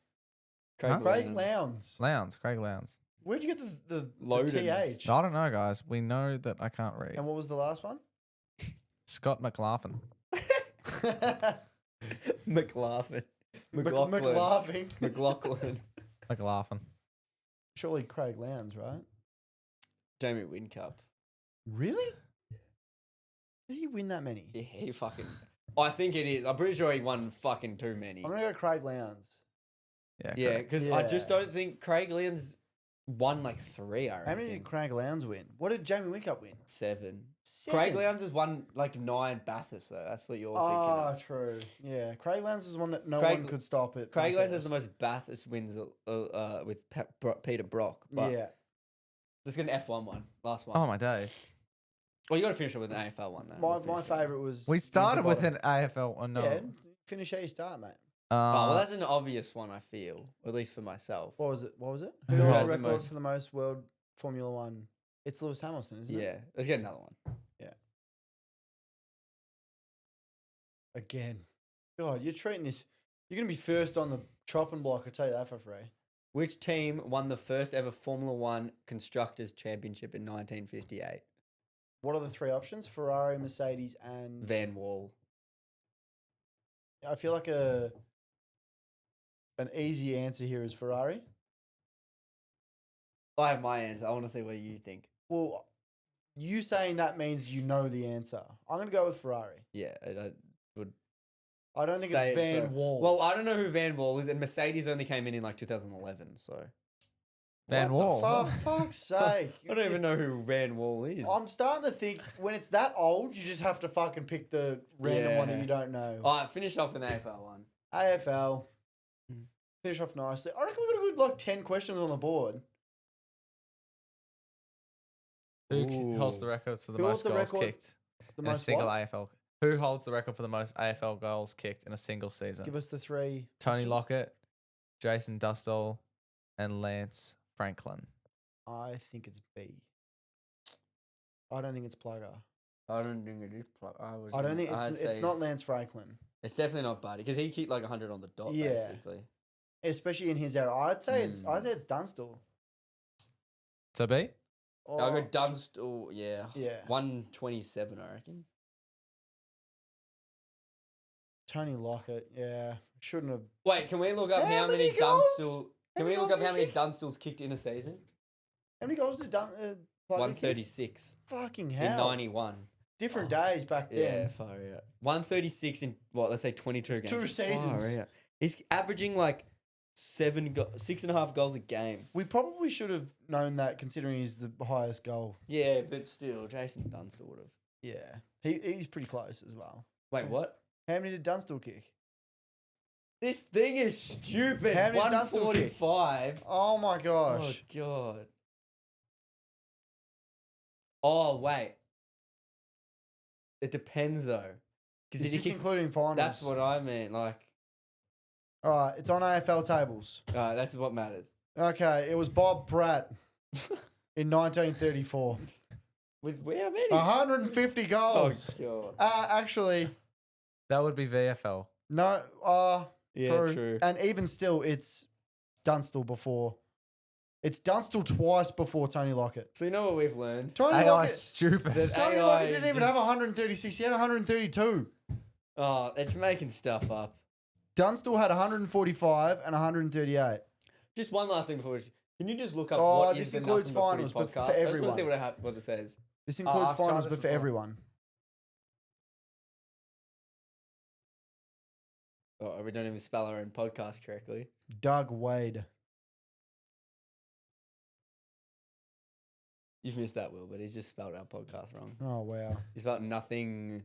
Craig Lowndes. Lowndes. Lowndes. Craig Lowndes. Where'd you get the Loudons. TH? I don't know, guys. We know that I can't read. And what was the last one? Scott McLaughlin. McLaughlin. McLaughlin. McLaughlin. McLaughlin. Surely Craig Lowndes, right? Jamie Whincup. Really? Did he win that many? Yeah, he fucking. I think it is. I'm pretty sure he won fucking too many. I'm gonna go Craig Lowndes. Yeah. Yeah, correct. because I just Yeah. don't think Craig Lyons won like 3. I reckon. How many did Craig Lowndes win? What did Jamie Whincup win? 7. 7. Craig Lyons has won like 9 Bathurst though. That's what you're Oh, thinking. true. Yeah, Craig Lowndes was one that no Craig- one could stop it. Craig Lyons has the most Bathurst wins with Peter Brock. But Yeah. let's get an F1 one. Last one. Oh my days. Well, you got to finish it with an AFL one though. My We'll finish it. favourite was. We started with Winterbottom. an AFL or no. Yeah, finish how you start, mate. Oh, well, that's an obvious one. I feel, at least for myself. What was it? What was it? Who Who holds has the the record most? for the most World Formula One? It's Lewis Hamilton, isn't it? Yeah, let's get another one. Again. God, you're treating this. You're going to be first on the chopping block, I tell you that for free. Which team won the first ever Formula One Constructors Championship in 1958? What are the 3 options? Ferrari, Mercedes, and. Van Wall. I feel like an easy answer here is Ferrari. I have my answer. I want to see what you think. Well, you saying that means you know the answer. I'm going to go with Ferrari. Yeah, I would I don't think say it's Van Fer- Wall. Well, I don't know who Van Wall is, and Mercedes only came in like 2011, so Van What the Wall. fuck's sake. I don't even know who Van Wall is. I'm starting to think when it's that old, you just have to fucking pick the random one that Yeah. you don't know. All right, finish off with an AFL one. AFL. Mm. Finish off nicely. I reckon we've got a good like 10 questions on the board. Who holds the Ooh. records for the Who most holds the goals record- kicked The in a most single what? AFL? Who holds the record for the most AFL goals kicked in a single season? Give us the 3. Tony options. Lockett, Jason Dustall, and Lance Franklin. I think it's B. I don't think it's Plugger. I don't think it is. I don't think it's not Lance Franklin, It's definitely not Buddy because he kicked like 100 on the dot, Yeah. basically. especially in his era. I'd say it's Dunstall. So B? Or, I'll go Dunstall. Yeah, yeah, 127, I reckon. Tony Lockett. Yeah, shouldn't have. Wait, can we look up How how many many goals? Dunstall? How Can many we look goals up did how he many kick? Dunstalls kicked in a season? How many goals did Plugger kick? 136 Fucking in hell! 91. Different Oh, days back Yeah, then. far out. 136 in what? Let's say 22 It's games. 2 seasons. Far out. He's averaging like 6.5 goals a game. We probably should have known that considering he's the highest goal. Yeah, but still, Jason Dunstall would have. Yeah, he's pretty close as well. Wait, what? How many did Dunstall kick? This thing is stupid. How many did Dunstall kick? 145. Oh my gosh! Oh god. Oh wait. It depends though. Is Because this including finals? that's what I meant. Like, All right, it's on AFL tables. that's what matters. Okay, it was Bob Pratt in 1934. With how many? 150 Oh goals. god. Actually, That would be VFL. no. Yeah, true. And even still, it's Dunstall before. It's Dunstall twice before Tony Lockett. So you know what we've learned? Tony AI Lockett. stupid. That Tony AI Lockett didn't even just- have 136. He had 132. Oh, it's making stuff up. Dunstall had 145 and 138. Just one last thing before we... Can you just look up Oh, what this is the includes Nothing But finals, Footy but for podcast? I just want to see everyone. what it says. This includes I've tried finals, this but for before. everyone. Oh, we don't even spell our own podcast correctly. Doug Wade. You've missed that, Will, but he's just spelled our podcast wrong. Oh, wow. He's spelled nothing.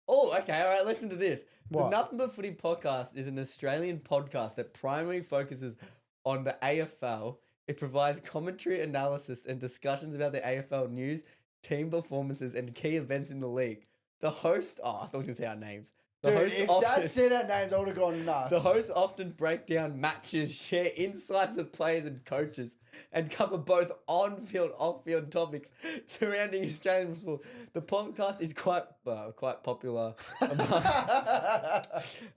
Oh, okay. All right. Listen to this. What? The Nothing But Footy podcast is an Australian podcast that primarily focuses on the AFL. It provides commentary, analysis, and discussions about the AFL news, team performances, and key events in the league. The host, I thought I was going to say our names. The Dude, host if often- Dad said our names, I would have gone nuts. The hosts often break down matches, share insights of players and coaches, and cover both on-field, off-field topics surrounding Australian football. The podcast is quite popular among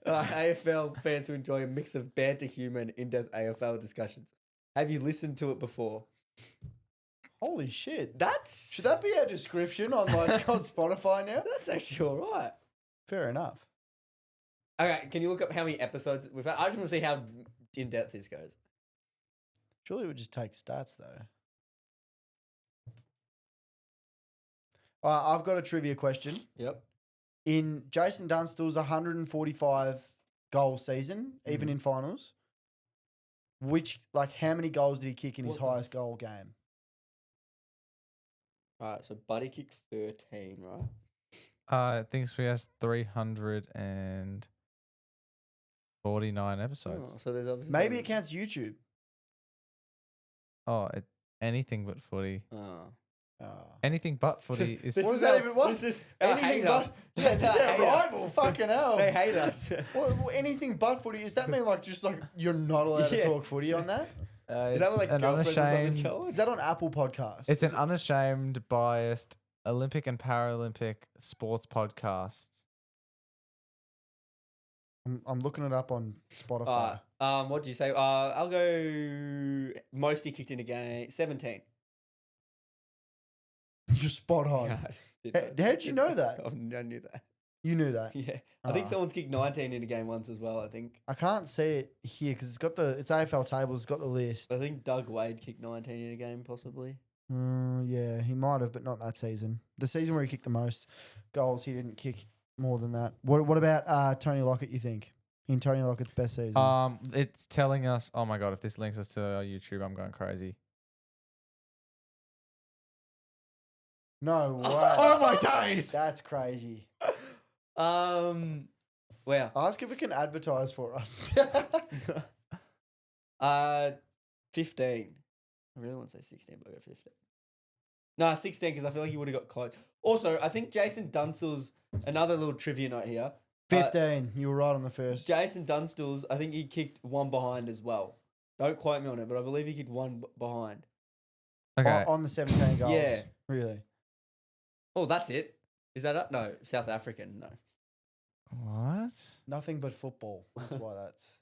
AFL fans who enjoy a mix of banter, humour, and in-depth AFL discussions. Have you listened to it before? Holy shit. That's Should that be our description on like on Spotify now? That's actually all right. Fair enough. Okay, can you look up how many episodes we've had? I just want to see how in-depth this goes. Surely it would just take stats though. All right, I've got a trivia question. Yep. In Jason Dunstall's 145 goal season, even in finals, how many goals did he kick in his What the- highest goal game? All right, so Buddy kicked 13, right? I think he has 349 episodes. Oh, so there's obviously Maybe some- it counts YouTube. Anything but footy. Oh. Oh. Anything but footy is. What is that even? What? This is our Anything hater. but That's our yeah, hater. rival. Fucking hell. They hate us. Well, anything but footy. Does that mean like just like you're not allowed Yeah. to talk footy on that? Is that it's like an girlfriends or something? unashamed. Called? Is that on Apple Podcasts? It's an unashamed, biased Olympic and Paralympic sports podcast. I'm looking it up on Spotify. What do you say? I'll go. Most he kicked in a game. 17. You're spot on. God, How'd you know that? I knew that. You knew that. Yeah, I think Ah. someone's kicked 19 in a game once as well. I think. I can't see it here because it's AFL tables. It's got the list. I think Doug Wade kicked 19 in a game, possibly. Yeah, he might have, but not that season. The season where he kicked the most goals, he didn't kick more than that. What about Tony Lockett? You think in Tony Lockett's best season? It's telling us. Oh my god! If this links us to our YouTube, I'm going crazy. No way. Oh my days! That's crazy. Wow. Ask if it can advertise for us. 15. I really want to say 16, but I got 15. No, 16 because I feel like he would have got close. Also, I think Jason Dunstall's another little trivia note here. 15. You were right on the first. Jason Dunstall's, I think he kicked one behind as well. Don't quote me on it, but I believe he kicked one behind. Okay. On the 17 goals. Yeah. Really? Oh, that's it. Is that up? No, South African. No. What? Nothing but football. That's why it's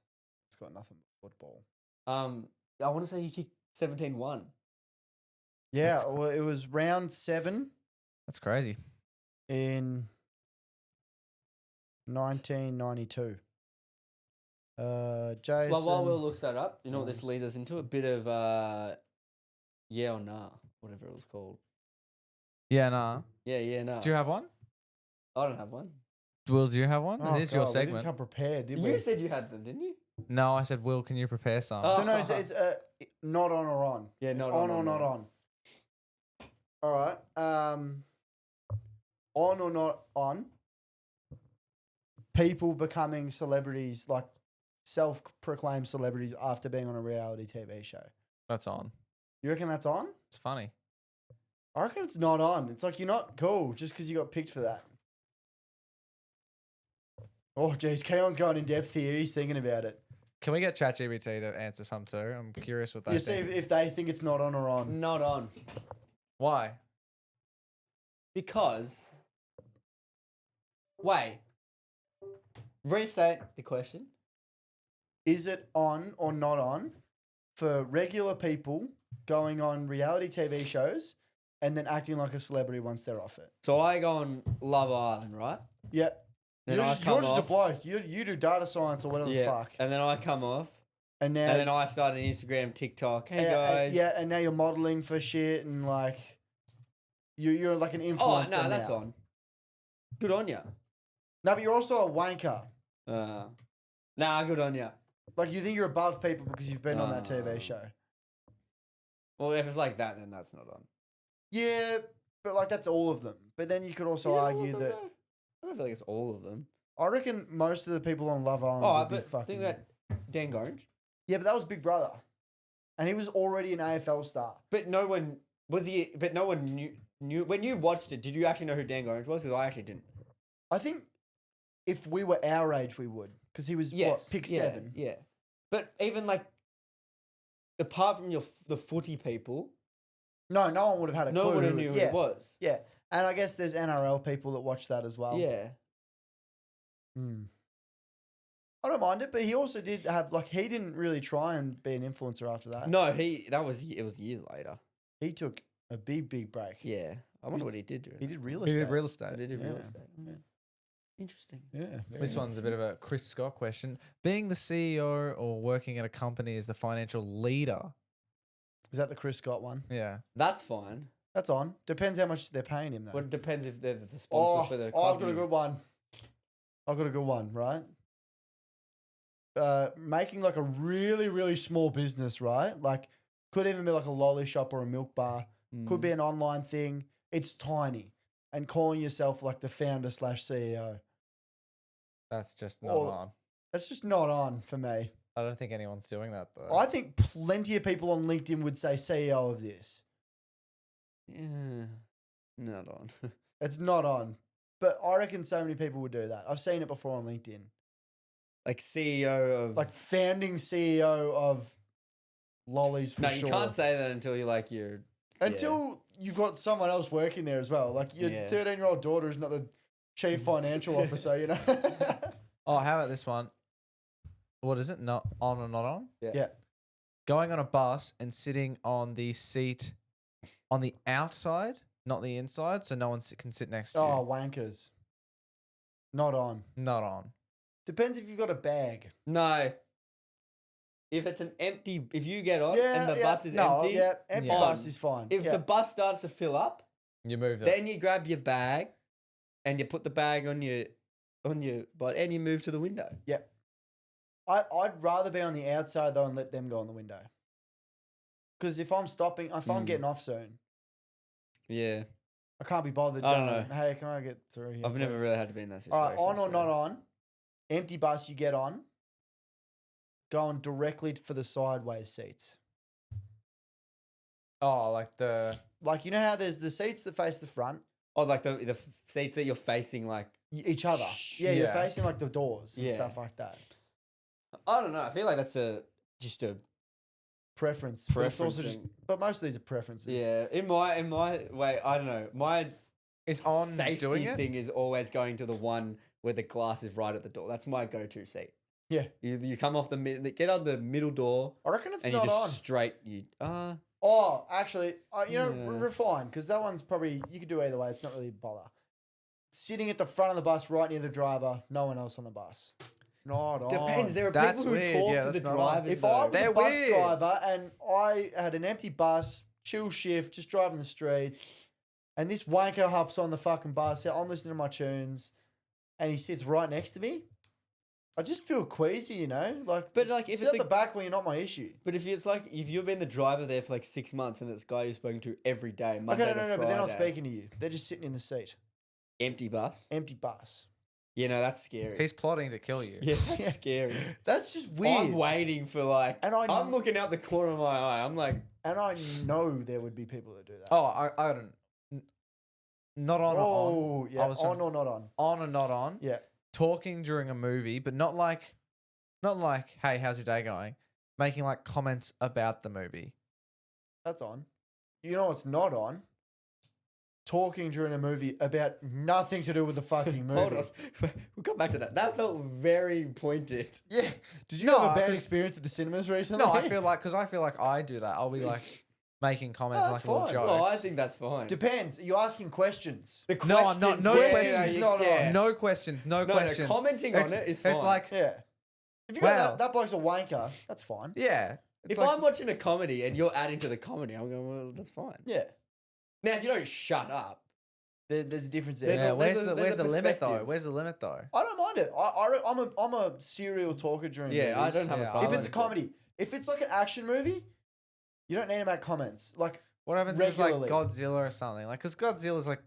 got nothing but football. I want to say he kicked 17-1. Yeah, That's- well, it was round 7 That's crazy. in 1992. Jason. Well, while Will looks that up, you know what this leads us into? A bit of yeah or nah, whatever it was called. Yeah, nah. Yeah, nah. Do you have one? I don't have one. Will, do you have one? Oh, it is your God, we didn't segment. come prepared, did You we? said you had them, didn't you? No, I said, Will, can you prepare some? Oh. So no, it's not on or on. Yeah, It's not on on, or not not on. All right. On or not on. People becoming celebrities, like self-proclaimed celebrities after being on a reality TV show. That's on. You reckon that's on? It's funny. I reckon it's not on. It's like you're not cool just because you got picked for that. Oh, geez. Keon's going in depth here. He's thinking about it. Can we get ChatGPT to answer some too? I'm curious what they You see think. if they think it's not on or on. Not on. Why? Because. Wait. Restate the question. Is it on or not on for regular people going on reality TV shows and then acting like a celebrity once they're off it. So I go on Love Island, right? Yep. Then You're I just, come you're just a off. bloke. You do data science or whatever the fuck. And then I come off. And now, And then I started Instagram, TikTok. Hey guys. and now you're modeling for shit and like you're like an influencer. Oh no, that's now. on. Good on ya. No, but you're also a wanker. Nah, good on ya. Like you think you're above people because you've been on that TV show. Well, if it's like that, then that's not on. Yeah, but like that's all of them. But then you could also argue that I don't feel like it's all of them. I reckon most of the people on Love Island Oh, would be but fucking. think about Dan Gorringe. Yeah, but that was Big Brother, and he was already an AFL star. But no one was he. But no one knew when you watched it. Did you actually know who Dan Gorringe was? Because I actually didn't. I think if we were our age, we would, because he was what, pick 7. Yeah. But even like, apart from the footy people, No one would have had a no clue. one who- knew who yeah, it was. Yeah, and I guess there's NRL people that watch that as well. Yeah. I don't mind it, but he also did have like he didn't really try and be an influencer after that. No, it was years later. He took a big break. Yeah. I wonder what he did. He did real He estate. did real estate. He did real Yeah. estate. Yeah. Interesting. Yeah, This one's a bit of a Chris Scott question. Being the CEO or working at a company as the financial leader. Is that the Chris Scott one? Yeah. That's fine. That's on. Depends how much they're paying him though. But it depends if they're the sponsor for the club. I've got a good one. I've got a good one, right? Making like a really small business, right? Like could even be like a lolly shop or a milk bar. Could be an online thing. It's tiny. And calling yourself like the founder / CEO. That's just not Or- on. That's just not on for me. I don't think anyone's doing that though. I think plenty of people on LinkedIn would say CEO of this. Yeah. Not on. It's not on. But I reckon so many people would do that. I've seen it before on LinkedIn. Like CEO of. Like founding CEO of Lollies for no, sure. you can't say that until you're. Until you've got someone else working there as well. Like your Yeah. 13-year-old daughter is not the chief financial officer, you know? Oh, how about this one? What is it? Not on or not on? Yeah. Going on a bus and sitting on the seat on the outside, not the inside, so no one can sit next to Oh, you. wankers. Not on. Not on. Depends if you've got a bag. No. If it's an empty, if you get on and the bus is empty, Yeah, empty Yeah. bus is fine. if yeah. the bus starts to fill up, You move it. then you grab your bag and you put the bag on your butt and you move to the window. I'd rather be on the outside though and let them go on the window. Because if I'm stopping, if I'm getting off soon, Yeah. I can't be bothered. I don't going, know. Hey, can I get through here? I've never please?" really had to be in that All situation. right, on or so- not on? Empty bus, you get on. Going directly for the sideways seats. Oh, like the Like you know how there's the seats that face the front, Oh, like the seats that you're facing, like, each other. Yeah, you're Yeah. facing like the doors and Yeah. stuff like that. I don't know. I feel like that's just a Preference. But it's also Preference just. thing. But most of these are preferences. yeah. In my way, I don't know. My is on safety doing it. thing is always going to the one where the glass is right at the door. That's my go-to seat. Yeah. You come off get out the middle door I reckon it's and not you just on. straight Oh, actually, you know, Yeah. refine because that one's probably you could do either way. It's not really a bother. Sitting at the front of the bus, right near the driver, no one else on the bus. Not on. depends. There are That's people who weird. talk Yeah, to the that's not on. drivers. If I was They're a bus weird. driver and I had an empty bus, chill shift, just driving the streets, and this wanker hops on the fucking bus, I'm listening to my tunes, and he sits right next to me, I just feel queasy, you know? Like, But, like, if sit it's at the back when you're not my issue. But if it's like if you've been the driver there for like 6 months and it's a guy you've spoken to every day, Monday Okay, to no, but they're not Friday, speaking to you. They're just sitting in the seat. empty bus. Empty bus. You know that's scary. He's plotting to kill you. yeah, that's Yeah. scary. That's just weird. I'm waiting for like, And I'm looking out the corner of my eye. I'm like, And I know there would be people that do that. Oh, I don't. Not on or on. Oh, yeah. I was On or not on. On or not on. Yeah. Talking during a movie, but not like, hey, how's your day going? Making like comments about the movie. That's on. You know what's not on? talking during a movie about nothing to do with the fucking movie. Hold on. We'll come back to that. That felt very pointed. Yeah. Did you No, have a bad 'cause- experience at the cinemas recently? No, I feel like because I feel like I do that. I'll be like making comments No, like that's little fine. jokes. Well, I think that's fine. Depends. You're asking questions. The No, I'm not- no questions, questions. you No, no, get. No questions. No No, questions. commenting on it is It's fine. like Yeah. If you got Wow. that bloke's a wanker, that's fine. yeah. It's If like, I'm watching a comedy and you're adding to the comedy, I'm going, well, that's fine. Yeah. Now, if you don't shut up, There's a difference there. There's yeah, a- where's there's a- the there's a limit though? perspective. Where's the limit though? I don't mind it. I'm a serial talker during yeah, I movies. don't have Yeah, a I problem. If it's a with it. comedy, if it's like an action movie, you don't need to make comments. Like, What happens if like Regularly. Godzilla or something? Like, because Godzilla's like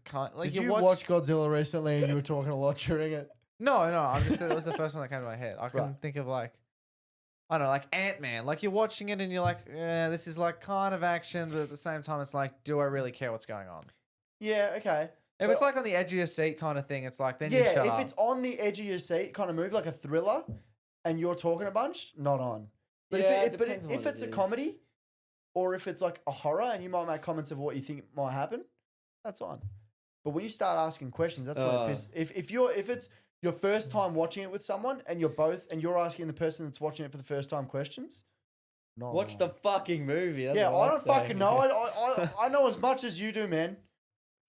did you watch Godzilla recently and you were talking a lot during it? No, I'm just that was the first one that came to my head. I couldn't Right. think of like I don't know, like Ant-Man. Like you're watching it and you're like, yeah, this is like kind of action, but at the same time, it's like, do I really care what's going on? Yeah, okay. If But- it's like on the edge of your seat kind of thing, it's like then you Yeah, shut if up. it's on the edge of your seat kind of movie, like a thriller, and you're talking a bunch, not on. But Yeah, if, it but depends on if what it's it a is. comedy, or if it's like a horror, and you might make comments of what you think might happen, that's on. But when you start asking questions, that's when it pisses. If it's your first time watching it with someone, and you're asking the person that's watching it for the first time questions, not Watch on. the fucking movie. That's Yeah, what I don't say. fucking know. I know as much as you do, man.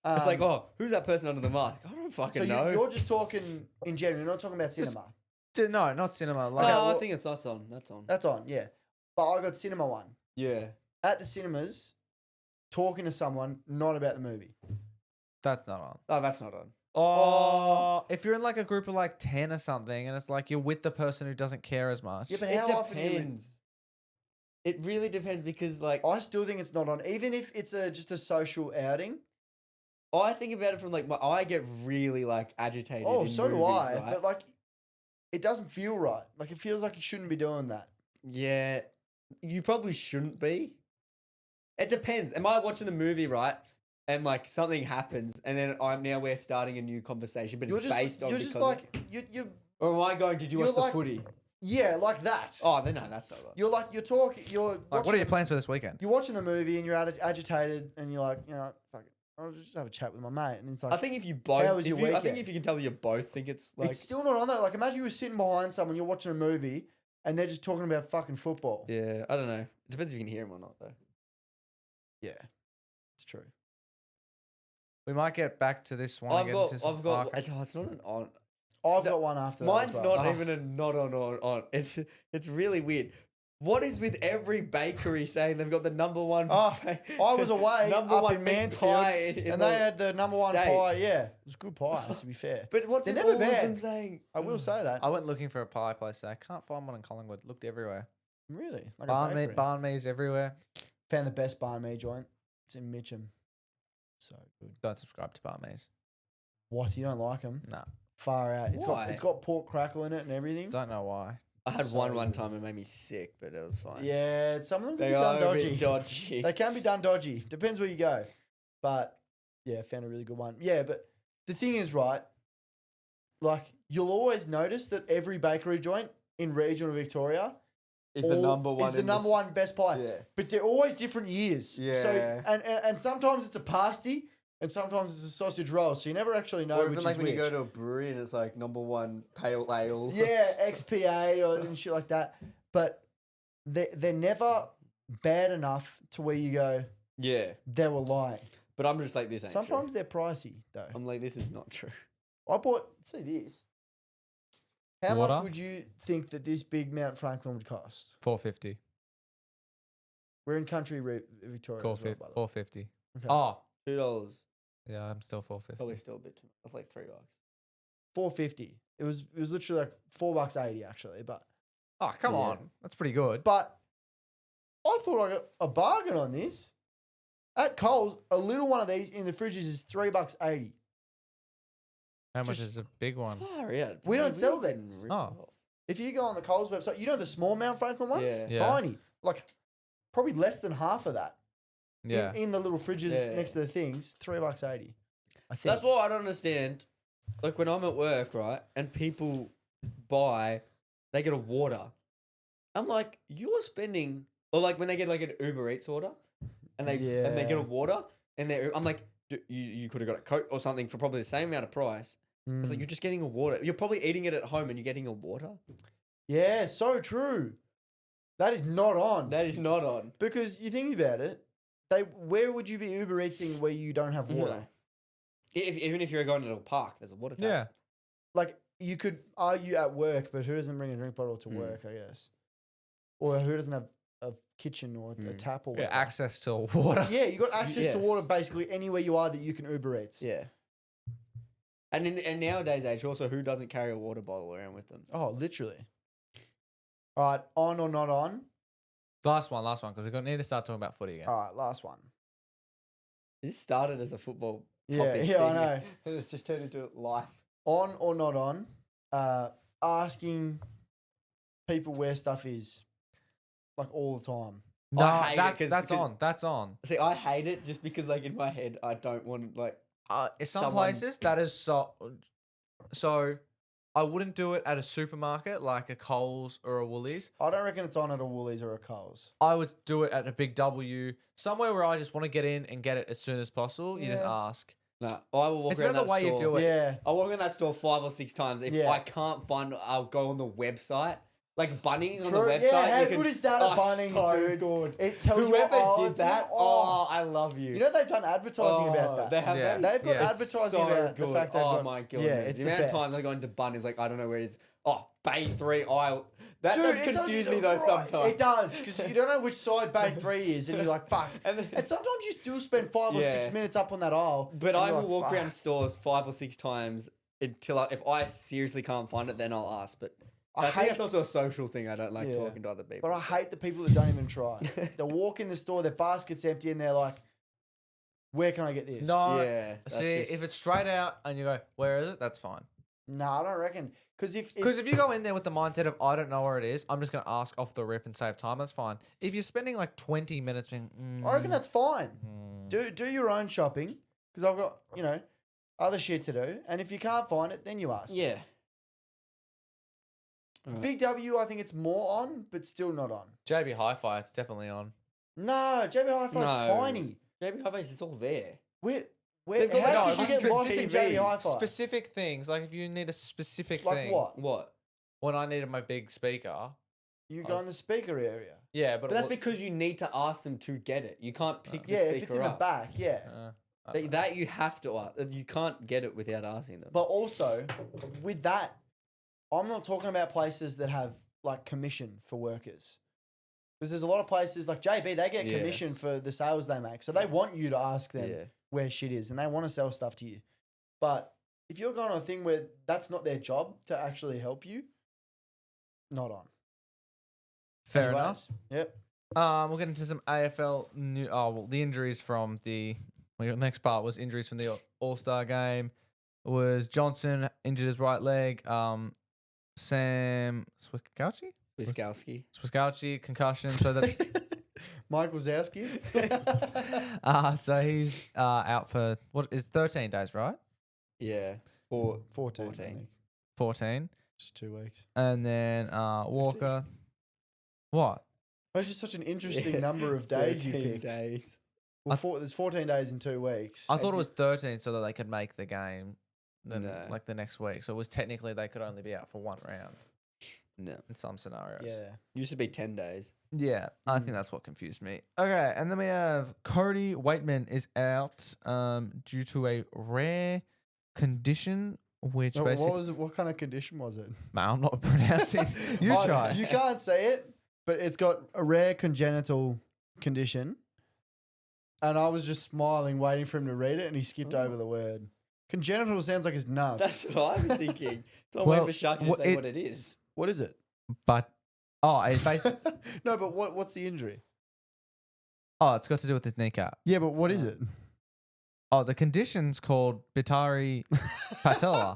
It's like, Um, oh, who's that person under the mask? I don't fucking so know. you're just talking in general. You're not talking about cinema. No, not cinema. no, Like Okay, I well- think that's on. That's on. That's on, yeah. But I got cinema one. Yeah. At the cinemas, talking to someone, not about the movie. that's not on. Oh, that's not on. Oh, if you're in like a group of like 10 or something, and it's like you're with the person who doesn't care as much. Yeah, but It how often do you? depends. It really depends because, like, I still think it's not on, even if it's just a social outing. I think about it from like I get really like agitated. Oh, in so do movies, I. right? But like, it doesn't feel right. Like it feels like you shouldn't be doing that. Yeah, you probably shouldn't be. It depends. Am I watching the movie, right? And like something happens, and then we're starting a new conversation, but You're it's just based on you're just because of- like you or am I going? Did you you're watch the like- footy? yeah, like that. Oh, then no, that's not right. You're like you're talking. You're Like, what watching are your the- plans for this weekend? You're watching the movie and you're agitated and you're like, fuck it. I'll just have a chat with my mate. And it's like, I think if you both, How was if your you, I think weekend? if you can tell you both think it's like, it's still not on that. Like, imagine you were sitting behind someone, you're watching a movie, and they're just talking about fucking football. yeah, I don't know. It depends if you can hear him or not, though. Yeah, it's true. We might get back to this one. I've got. It's not an on. I've No, got one after that. Mine's as well. not even a not on. It's really weird. What is with every bakery saying they've got the number one? Oh, I was away number up one in meat Mansfield, pie in and the they had the number one state. pie. Yeah, it was good pie, to be fair. But what's They're with never all of bad. them saying? I will say that. I went looking for a pie place. I can't find one in Collingwood. Looked everywhere. Really? Like a Barn bakery. meat, barn me's everywhere. Found the best barn me joint. It's in Mitcham. So good. Don't subscribe to barn me's. What? You don't like them? No, Far out. It's Why? got pork crackle in it and everything. don't know why. I had So one good. time. It made me sick, but it was fine. Yeah, some of them can they be done are a dodgy. bit dodgy. They can be done dodgy. Depends where you go. But yeah, found a really good one. Yeah, but the thing is, right, like you'll always notice that every bakery joint in regional Victoria Is the number one? is the in number this- one best pie. Yeah. But they're always different years. So Yeah. and sometimes it's a pasty and sometimes it's a sausage roll. So you never actually know Or which even like is when which. you go to a brewery and it's like number one pale ale. Yeah, XPA or and shit like that. But they're never bad enough to where you go, Yeah. they were lying. But I'm just like, this ain't Sometimes true. they're pricey though. I'm like, this is not true. I bought. See this. How Water? much would you think that this big Mount Franklin would cost? $4.50. We're in country Victoria. as well, by the way. $4.50. Okay. Oh, $2. yeah, I'm still $4.50. Probably still a bit too much. That's like $3. $4.50. It was literally like $4.80 actually, but Oh, come Yeah. on, that's pretty good. I thought I got a bargain on this. At Coles, a little one of these in the fridges is $3.80. How much just- is a big one? Far out. We don't Dude, sell we've them. been ripped Oh. off. If you go on the Coles website, you know the small Mount Franklin ones? Yeah. Yeah. Tiny. Like probably less than half of that. Yeah. In the little fridges Yeah. next to the things, $3.80. I think. That's what I don't understand. Like when I'm at work, right, and people they get a water. I'm like, you're spending, or like when they get like an Uber Eats order, and they get Yeah. a water, and I'm like, you could have got a Coke or something for probably the same amount of price. It's like Mm. you're just getting a water. You're probably eating it at home and you're getting a water. Yeah, so true. That is not on. That is not on. Because you think about it, where would you be Uber Eating where you don't have water? No. Even if you're going to a park, there's a water tap. Yeah. Like you could argue at work, but who doesn't bring a drink bottle to work? I guess, or who doesn't have a kitchen or a tap or Get whatever. access to water. Yeah, you got access to Yes. water basically anywhere you are that you can Uber Eats. Yeah. And nowadays age also, who doesn't carry a water bottle around with them? Oh, literally. All right, on or not on? Last one, because we need to start talking about footy again. All right, last one. This started as a football Yeah, topic. yeah, I thing, know. and it's just turned into life. On or not on? Asking people where stuff is, like all the time. No, I hate it that's on. That's on. See, I hate it just because, like, in my head, I don't want to, like, In some Someone- places, that is so. So, I wouldn't do it at a supermarket like a Coles or a Woolies. I don't reckon it's on at a Woolies or a Coles. I would do it at a Big W, somewhere where I just want to get in and get it as soon as possible. You just Yeah. ask. no. I will walk It's around about the that way you store. do it. Yeah. I'll walk in that store 5 or 6 times. If Yeah. I can't find, I'll go on the website. Like Bunnings on the True. website. Yeah, how you good can- is that at Oh, Bunnings, so dude? good. It tells Whoever you, did that, I love you. You know they've done advertising about that. They have Yeah. that? They've got Yeah. It's advertising so about the good. fact they've oh got. my goodness. Yeah, it's the the amount best. of times I go into Bunnings, like, I don't know where it is. Oh, Bay 3 aisle. That Dude, does it confuse does- me though right, sometimes. It does, because you don't know which side Bay 3 is, and you're like, fuck. And then- And sometimes you still spend 5 or 6 Yeah. minutes up on that aisle. But and I you're will like, walk fuck. around stores 5 or 6 times until if I seriously can't find it, then I'll ask. But I think hate- that's also a social thing. I don't like Yeah. talking to other people. But I hate the people that don't even try. They walk in the store, their basket's empty, and they're like, where can I get this? No. Yeah. that's See, just- if it's straight out and you go, where is it? That's fine. No, I don't reckon. Because Because if you go in there with the mindset of, I don't know where it is, I'm just going to ask off the rip and save time, that's fine. If you're spending like 20 minutes being, I reckon that's fine. mm. Do your own shopping, because I've got, other shit to do. And if you can't find it, then you ask. yeah. Alright. Big W, I think it's more on, but still not on. JB Hi-Fi, it's definitely on. No, JB Hi-Fi's No. tiny. JB Hi-Fi's, it's all there. Where, They've got how like did you get 100 lost in JB TVs. Hi-Fi? Specific things, like if you need a specific Like thing. what? What? When I needed my big speaker. You I go was- in the speaker area. Yeah, but, But that's what- because you need to ask them to get it. You can't pick the Yeah, speaker if it's in the up. back, yeah. I don't know. That you have to ask. You can't get it without asking them. But also, with that, I'm not talking about places that have like commission for workers. Because there's a lot of places like JB, they get Yeah. commission for the sales they make. So they want you to ask them Yeah. where shit is and they want to sell stuff to you. But if you're going on a thing where that's not their job to actually help you, not on. Fair Anyways, enough. Yep. We'll get into some AFL new. Oh, well, the injuries from the. Well, the next part was injuries from the All Star game. It was Johnson injured his right leg. Sam Swiskowski concussion. So that's Mike Wazowski. so he's out for what is 13 days, right? Yeah. Or 14. I 14. think. 14, Just 2 weeks. and then Walker. What? That's just such an interesting number of days you 13 picked. days. Well, there's 14 days in 2 weeks. I thought it was 13, so that they could make the game. Then No. like the next week, so it was technically they could only be out for one round No. in some scenarios. Yeah. Used to be 10 days. Yeah, I think that's what confused me. Okay, and then we have Cody Waitman is out due to a rare condition, which No, basically what kind of condition was it? Man, I'm not pronouncing. You try. You can't say it, but it's got a rare congenital condition. And I was just smiling, waiting for him to read it, and he skipped over the word. Congenital sounds like it's nuts. That's what I was thinking. So I'm Well, waiting for Sharky to what say it- what it is. What is it? But it's basically No, but what's the injury? it's got to do with his kneecap. Yeah, but what is it? Oh, the condition's called Bitari patella.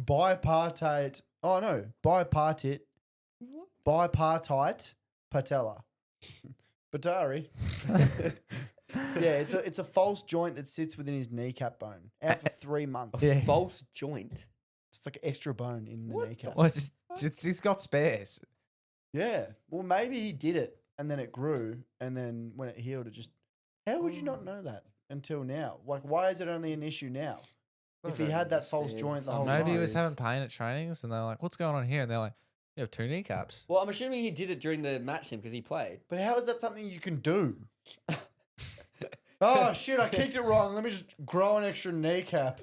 Bipartite. Oh no, bipartite patella. Batari. Yeah, it's a false joint that sits within his kneecap bone. Out for 3 months. Yeah. False joint. It's like extra bone in the kneecap. Well, he's got spares. Yeah. Well, maybe he did it and then it grew, and then when it healed, it just. How would you not know that? until now? Like, why is it only an issue now? I If he don't had that false understand joint the some whole Maybe he time. was having pain at trainings, and they're like, "What's going on here?" And they're like, "You have 2 kneecaps." Well, I'm assuming he did it during the match sim because he played. But how is that something you can do? Oh shit! I kicked it wrong. Let me just grow an extra kneecap.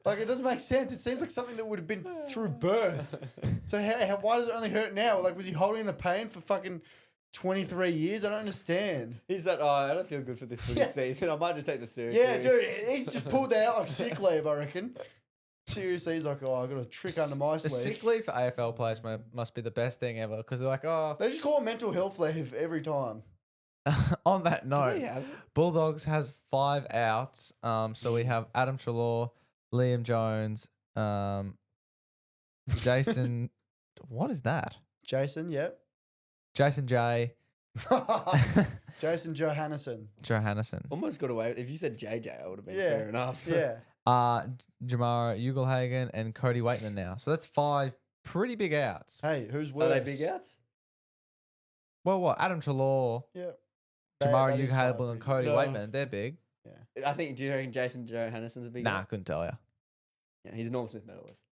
Like, it doesn't make sense. It seems like something that would have been through birth. So why does it only hurt now? Like, was he holding the pain for fucking 23 years? I don't understand. He's like, oh, I don't feel good for this footy Yeah. season. I might just take the surgery. Yeah, dude, he's just pulled that out like sick leave, I reckon. Seriously, he's like, oh, I got a trick under my The sleeve. sick leave for AFL players must be the best thing ever because they're like, "Oh." They just call it mental health leave every time. On that Do note, they have? Bulldogs has 5 outs. So we have Adam Treloar, Liam Jones, Jason. What is that? Jason, yep. Jason J. Jason Johannesson. Johannesson. Almost got away. If you said JJ, I would have been Yeah. fair enough. Yeah. Jamara Ugelhagen and Cody Waitman now. So that's 5 pretty big outs. Hey, who's Are worse? they big outs? Well, what? Adam Treloar, Yeah. Jamara that is 5 Ugelhagen, and pretty Cody No. Waitman. They're big. I think. Do you reckon Jason Johannesson's a big Nah, out? couldn't tell you. Yeah, he's a Norm Smith medalist.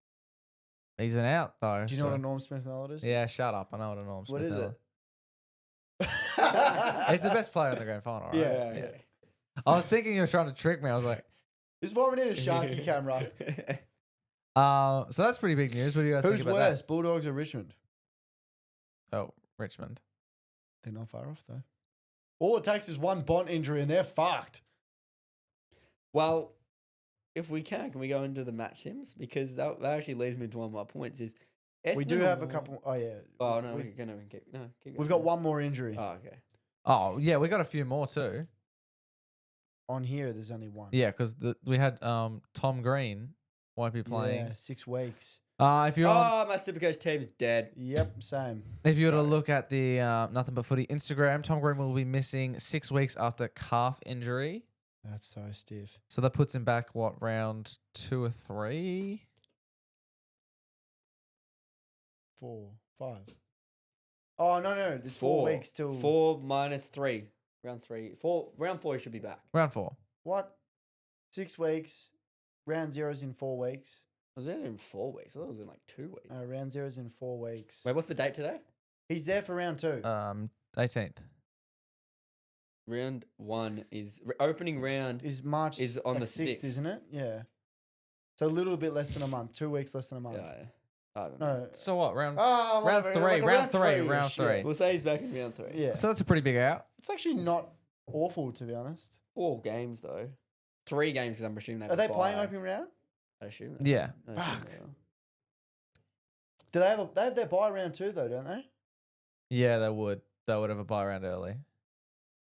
He's an out though. Do you know so- what a Norm Smith medal is? Yeah, shut up. I know what a Norm What Smith is medal it? He's the best player in the grand final, right? Yeah. I was thinking you were trying to trick me. I was like, This is why we need a Sharky camera. so that's pretty big news. What do you guys Who's think about worse, Bulldogs or Richmond? that? Oh, Richmond. They're not far off, though. All it takes is one Bont injury and they're fucked. Well, if we can we go into the match sims? Because that actually leads me to one of my points is We do Essendon have a are- couple. Oh, yeah. Oh no, We- we're gonna keep keep We've going. got one more injury. Oh, okay. Oh, yeah, we got a few more too. On here, there's only one. Yeah, because we had Tom Green won't be playing. Yeah, 6 weeks. If you're on, Oh, my Supercoach team's dead. Yep, same. if you were to look at the Nothing But Footy Instagram, Tom Green will be missing 6 weeks after calf injury. That's so stiff. So that puts him back, what, round 2 or 3? 4, 5. Oh, no. There's 4 weeks till. 4 minus 3. Round 3. Round 4 he should be back. Round 4. What? 6 weeks. Round 0's in 4 weeks. Was there in 4 weeks? I thought it was in like 2 weeks. Round 0's in 4 weeks. Wait, what's the date today? He's there for round 2. 18th. Round 1 is opening round. Is March is on like the 6th, 6th. isn't it? Yeah. So a little bit less than a month. 2 weeks less than a month. Yeah, I don't know. No. So what? Round Oh, round whatever, 3. like a round 3. three-ish, Round 3. yeah. We'll say he's back in round 3. Yeah. So that's a pretty big out. It's actually not awful, to be honest. 4 games though. 3 games because I'm assuming Are they playing open round? I assume. Yeah. I assume Fuck. they are. Do they have their bye round 2 though, don't they? Yeah, they would. They would have a bye round early.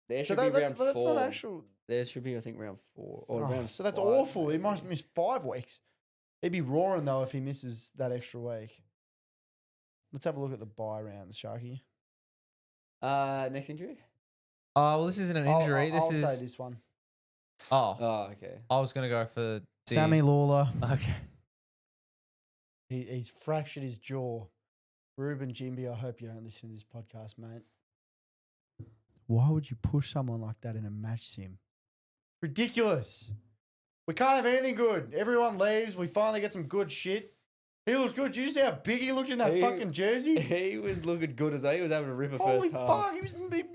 There So should be that's round 4. not actual. There should be, I think, round 4 or Oh, round. so that's 5, awful. He maybe. must miss 5 weeks. He'd be roaring though if he misses that extra week. Let's have a look at the bye rounds, Sharky. Next injury. Well, this isn't an injury. I'll this is. say this one. Oh, Oh, okay. I was gonna go for the, Sammy Lawler. Okay. He's fractured his jaw. Ruben Jimby, I hope you don't listen to this podcast, mate. Why would you push someone like that in a match sim? Ridiculous. We can't have anything good. Everyone leaves. We finally get some good shit. He looks good. Did you see how big he looked in that He- fucking jersey? He was looking good as well. He was having a ripper Holy first half. fuck, he was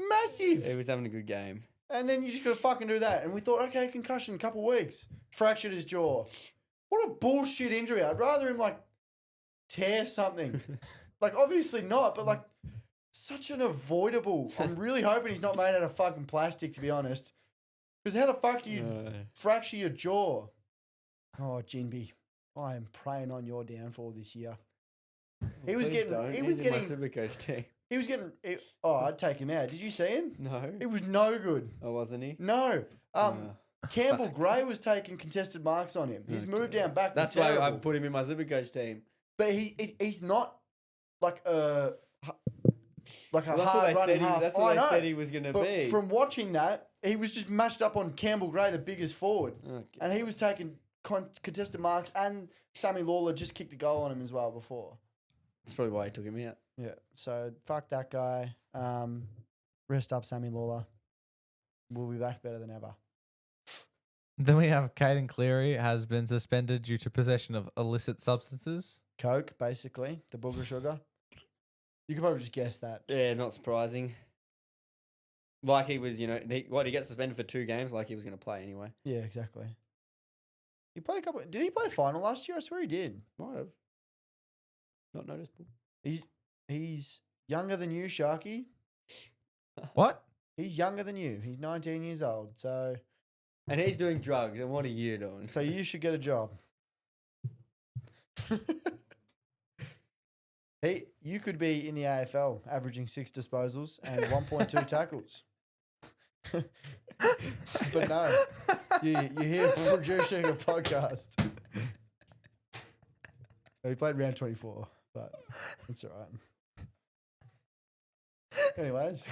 massive. He was having a good game. And then you just gotta fucking do that. And we thought, okay, concussion, couple weeks. Fractured his jaw. What a bullshit injury. I'd rather him like tear something. Like obviously not, but like such an avoidable. I'm really hoping he's not made out of fucking plastic, to be honest. Because how the fuck do you fracture your jaw? Oh, Jinby, I am praying on your downfall this year. He was Please getting. don't. He He's was in my getting. Supercoach team. He was getting. Oh, I'd take him out. Did you see him? No. He was no good. Oh, wasn't he? No. No. Campbell Gray was taking contested marks on him. His move Okay. down back. That's was why I terrible. put him in my Supercoach team. But he's not like a Well, that's what hard they running said. half. That's I what they know. said he was going to But be. from watching that, he was just matched up on Campbell Gray, the biggest forward, Okay. and he was taking contested marks. And Sammy Lawler just kicked a goal on him as well before. That's probably why he took him out. Yeah. So fuck that guy. Rest up, Sammy Lawler. We'll be back better than ever. Then we have Caden Cleary has been suspended due to possession of illicit substances. Coke, basically, the booger sugar. You could probably just guess that. Yeah, not surprising. Like he was, he gets suspended for 2 games, like he was going to play anyway. Yeah, exactly. He played a couple. Did he play final last year? I swear he did. Might have. Not noticeable. He's younger than you, Sharky. What? He's younger than you. He's 19 years old. So And he's doing drugs, and what are you doing? you should get a job. You could be in the AFL, averaging 6 disposals and 1.2 tackles. But no, you're here producing a podcast. He played round 24, but it's all right. Anyways.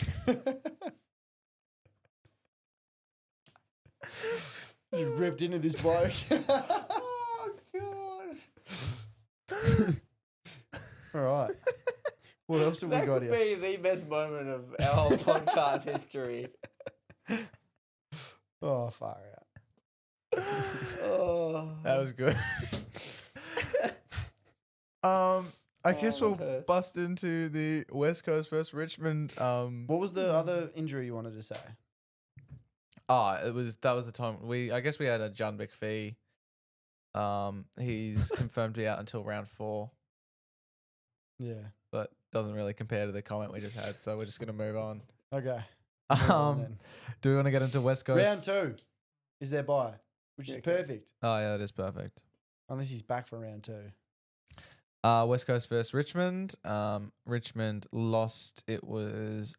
Just ripped into this bloke. Oh, God. All right. What else have we That got could here? be the best moment of our whole podcast history. Oh, far out. Oh. That was good. I guess that we'll hurts. bust into the West Coast versus Richmond. What was the other injury you wanted to say? That was the time I guess we had a John McPhee. He's confirmed to be out until round 4, Yeah. but doesn't really compare to the comment we just had, so we're just gonna move on. Okay. Move on then. Do we want to get into West Coast? Round 2 is their bye, which is Yeah, okay. perfect. Oh yeah, that is perfect. Unless he's back for round 2. West Coast versus Richmond. Richmond lost. It was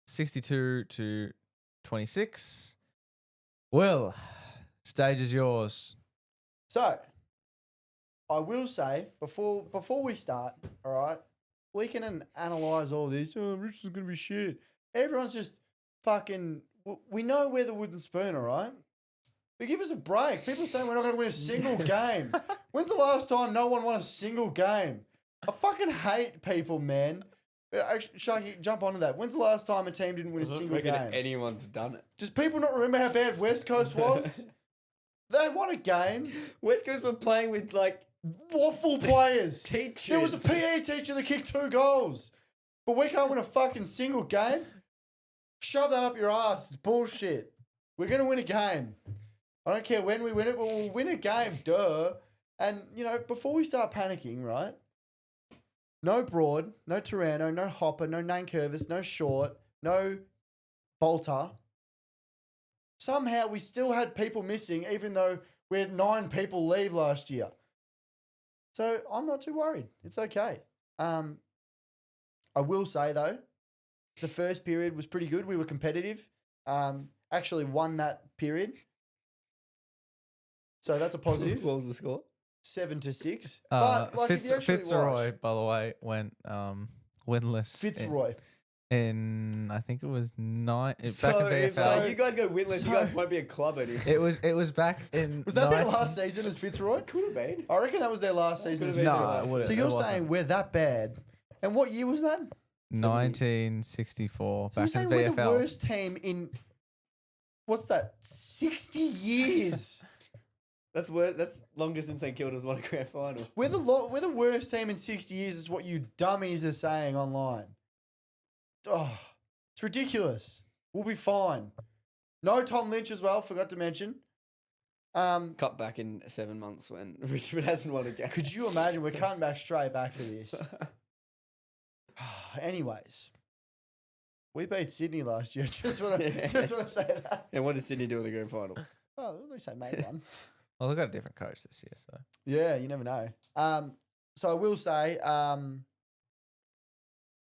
62-26. Will, stage is yours. So, I will say before we start, all right, we can analyze all this. Oh, Richmond's gonna be shit. Everyone's just fucking. We know we're the wooden spoon, all right. But give us a break. People saying we're not gonna win a single game. When's the last time no one won a single game? I fucking hate people, man. Sharky, jump onto that. When's the last time a team didn't win a single game? Anyone's done it. Does people not remember how bad West Coast was? They won a game. West Coast were playing with like Waffle players. teachers. There was a PE teacher that kicked 2 goals. But we can't win a fucking single game. Shove that up your ass. It's bullshit. We're going to win a game. I don't care when we win it, but we'll win a game. Duh. And, before we start panicking, right? No Broad, no Taranto, no Hopper, no Nankervis, no Short, no Bolter. Somehow we still had people missing, even though we had 9 people leave last year. So I'm not too worried. It's okay. I will say, though, the first period was pretty good. We were competitive. Actually won that period. So that's a positive. What was the score? 7-6. But if you actually Fitzroy, watch- by the way, went winless. Fitzroy. In I think it was back in So VFL. you guys go winless, you guys won't be a club anymore. It was back in. Was that their 19 last season as Fitzroy? Could have been. I reckon that was their last season as Could've been Fitzroy. too. No, it wouldn't. So It you're wasn't. saying we're that bad. And what year was that? 1964 So you're back in saying we're the VFL. worst team in, what's that, 60 years? That's longer since St Kilda's won a grand final. We're the worst team in 60 years is what you dummies are saying online. Oh, it's ridiculous. We'll be fine. No Tom Lynch as well, forgot to mention. Cut back in 7 months when Richmond hasn't won a game. Could you imagine? We're cutting back straight back to this. Anyways, we beat Sydney last year. Just want to say that. And what did Sydney do in the grand final? Oh, at least they made one. Well, they've got a different coach this year, so Yeah, you never know. So I will say, oh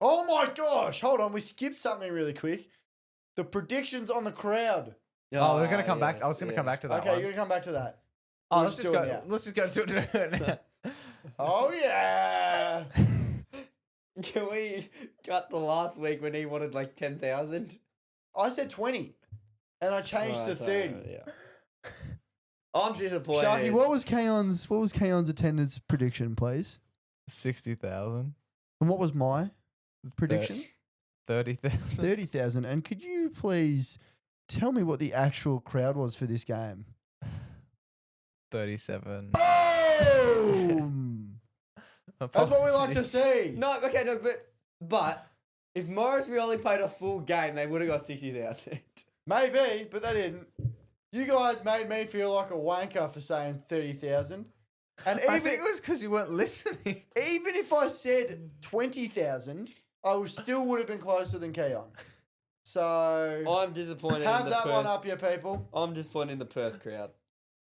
my gosh, hold on, we skipped something really quick. The predictions on the crowd. Oh, we're gonna come back. I was gonna come back to that Okay, one. you're gonna come back to that. Oh, We'll let's just do it go. now. Let's just go to it. Oh yeah. Can we cut to last week when he wanted like 10,000? I said 20, and I changed to 30. Yeah. I'm disappointed. Sharky, what was Keon's attendance prediction, please? 60,000, And what was my prediction? 30,000. 30,000. And could you please tell me what the actual crowd was for this game? 37. Boom! That's what we like to see. No, okay, no, but if Morris Rioli played a full game, they would have got 60,000. Maybe, but they didn't. You guys made me feel like a wanker for saying 30,000. And I even, think it was because you weren't listening. even if I said 20,000, still would have been closer than Keon. So I'm disappointed in have the that Perth. one up, you people. I'm disappointed in the Perth crowd.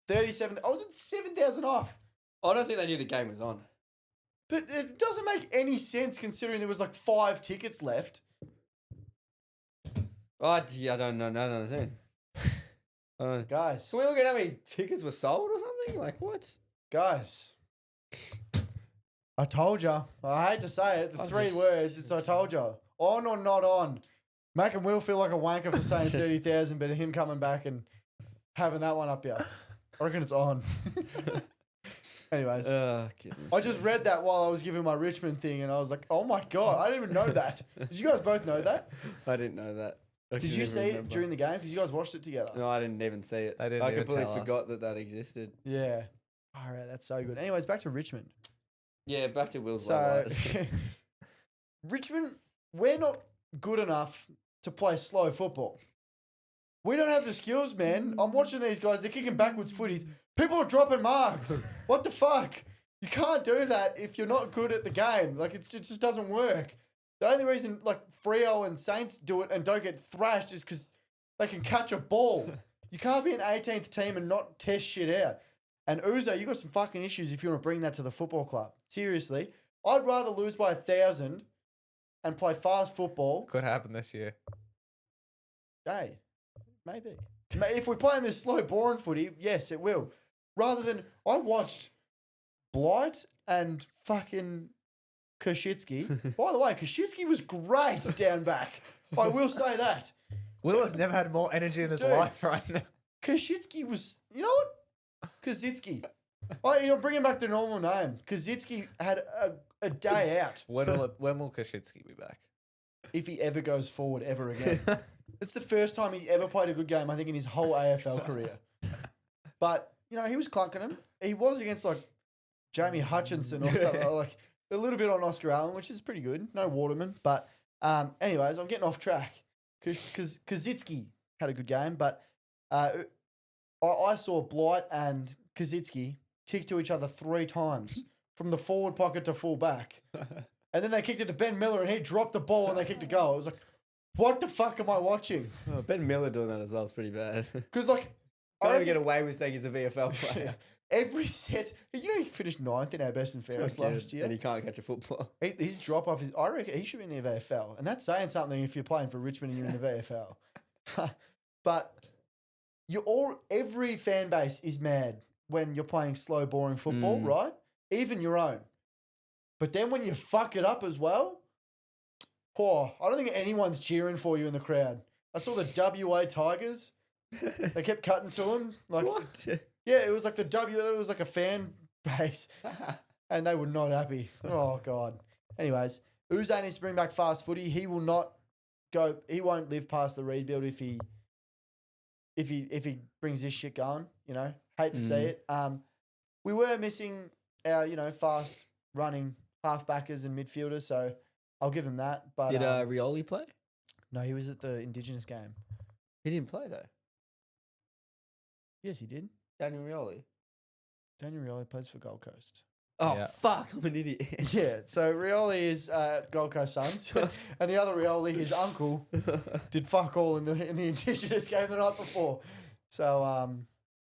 37. I was at 7,000 off. I don't think they knew the game was on. But it doesn't make any sense considering there was like 5 tickets left. I don't know. No, Guys, Can we look at how many tickets were sold or something? Like what? guys. I told ya. I hate to say it. The I'm 3 just- words, it's I told ya. On or not on. Mac and Will feel like a wanker for saying 30,000, but him coming back and having that one up here. I reckon it's on. Anyways. Goodness I just read that while I was giving my Richmond thing and I was like, oh my God, I didn't even know that. Did you guys both know that? I didn't know that. I Did didn't you even see it remember. during the game? Because you guys watched it together. No, I didn't even see it. They didn't I even completely tell us. forgot that existed. Yeah. All right, that's so good. Anyways, back to Richmond. Yeah, back to Will's So, lowlights. Richmond, we're not good enough to play slow football. We don't have the skills, man. I'm watching these guys, they're kicking backwards footies. People are dropping marks. What the fuck? You can't do that if you're not good at the game. Like, it just doesn't work. The only reason, like, Freo and Saints do it and don't get thrashed is because they can catch a ball. You can't be an 18th team and not test shit out. And Uzo, you got some fucking issues if you want to bring that to the football club. Seriously. I'd rather lose by 1,000 and play fast football. Could happen this year. Hey, maybe. If we're playing this slow, boring footy, yes, it will. Rather than, I watched Blight and fucking Koshitsky. By the way, Koshitsky was great down back. I will say that. Will has never had more energy in his Dude. life right now. Koshitsky was, you know what? Kazitsky. You're bringing back the normal name. Kazitsky had a day out When will Koshitsky be back? if he ever goes forward ever again. It's the first time he's ever played a good game, I think, in his whole AFL career. But, you know, he was clunking him. He was against, like, Jamie Hutchinson or something, like, a little bit on Oscar Allen, which is pretty good. No Waterman. But, anyways, I'm getting off track. Because Kazitsky had a good game, but I saw Blight and Kazitsky kick to each other 3 times from the forward pocket to full back. And then they kicked it to Ben Miller and he dropped the ball and they kicked a goal. It was like, what the fuck am I watching? Oh, Ben Miller doing that as well is pretty bad. Because, like, Can't I even get reckon away with saying he's a VFL player. every set, you know, he finished 9th in our best and fairest last year. And he can't catch a football. His drop off is, I reckon he should be in the VFL. And that's saying something if you're playing for Richmond and you're in the VFL. But every fan base is mad when you're playing slow, boring football, right? Even your own. But then when you fuck it up as well, I don't think anyone's cheering for you in the crowd. I saw the WA Tigers. They kept cutting to him. Like, What? yeah, it was like it was like a fan base. And they were not happy. Oh, God. Anyways, Uzo needs to bring back fast footy. He will not he won't live past the rebuild if he brings this shit going, you know. Hate to see it. We were missing our, you know, fast running halfbackers and midfielders, so I'll give him that. But Did Rioli play? no, he was at the Indigenous game. He didn't play though. Yes, he did. Daniel Rioli. Daniel Rioli plays for Gold Coast. Oh Yeah. fuck! I'm an idiot. Yeah, so Rioli is Gold Coast Suns, and the other Rioli, his uncle, did fuck all in the Indigenous game the night before. So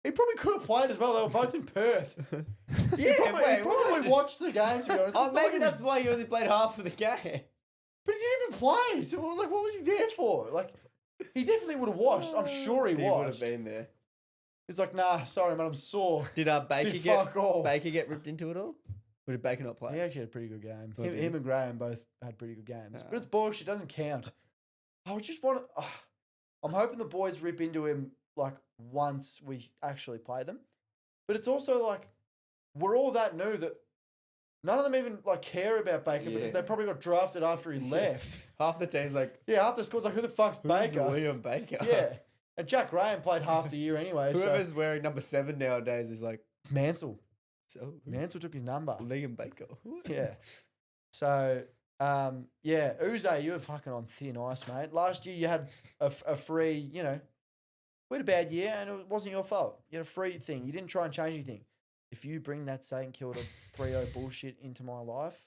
he probably could have played as well. They were both in Perth. Yeah, he wait, probably what? watched the game. To be honest, It's Oh, not maybe like he that's was- why you only played half of the game. But he didn't even play. So like, what was he there for? Like, he definitely would have watched. I'm sure he He would have watched. been there. He's like, nah, sorry, man, I'm sore. Did Baker Did get fuck all. Baker get ripped into it all? Or did Baker not play? He actually had a pretty good game. Oh, did he? Him and Graham both had pretty good games. Ah. But it's bullshit. It doesn't count. I would just want to... I'm hoping the boys rip into him, like, once we actually play them. But it's also, like, we're all that new that none of them even, like, care about Baker because Yeah. they probably got drafted after he left. Half the team's like, Yeah, half the squad's like, who the fuck's who's Baker? Liam Baker? Yeah. And Jack Graham played half the year anyway. So Whoever's wearing number 7 nowadays is like, it's Mansell. so Mansell took his number. Liam Baker. Yeah. So, yeah, Uze, you were fucking on thin ice, mate. Last year you had a free, we had a bad year and it wasn't your fault. You had a free thing. You didn't try and change anything. If you bring that St Kilda 3-0 bullshit into my life,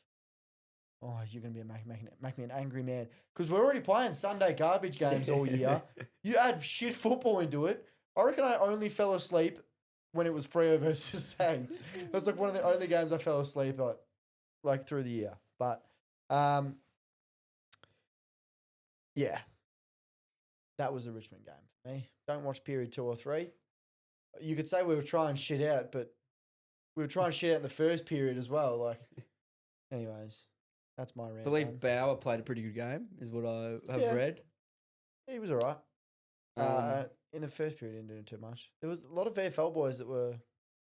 oh, you're going to be make me an angry man. Because we're already playing Sunday garbage games all year. You add shit football into it. I reckon I only fell asleep when it was Freo versus Saints. It was like one of the only games I fell asleep at, like through the year. But, yeah, that was a Richmond game for me. Don't watch period 2 or 3. You could say we were trying shit out, but we were trying shit out in the first period as well. Like, anyways, that's my rant. I believe Bauer played a pretty good game, is what I have read. He was all right. In the first period, he didn't do too much. There was a lot of VFL boys that were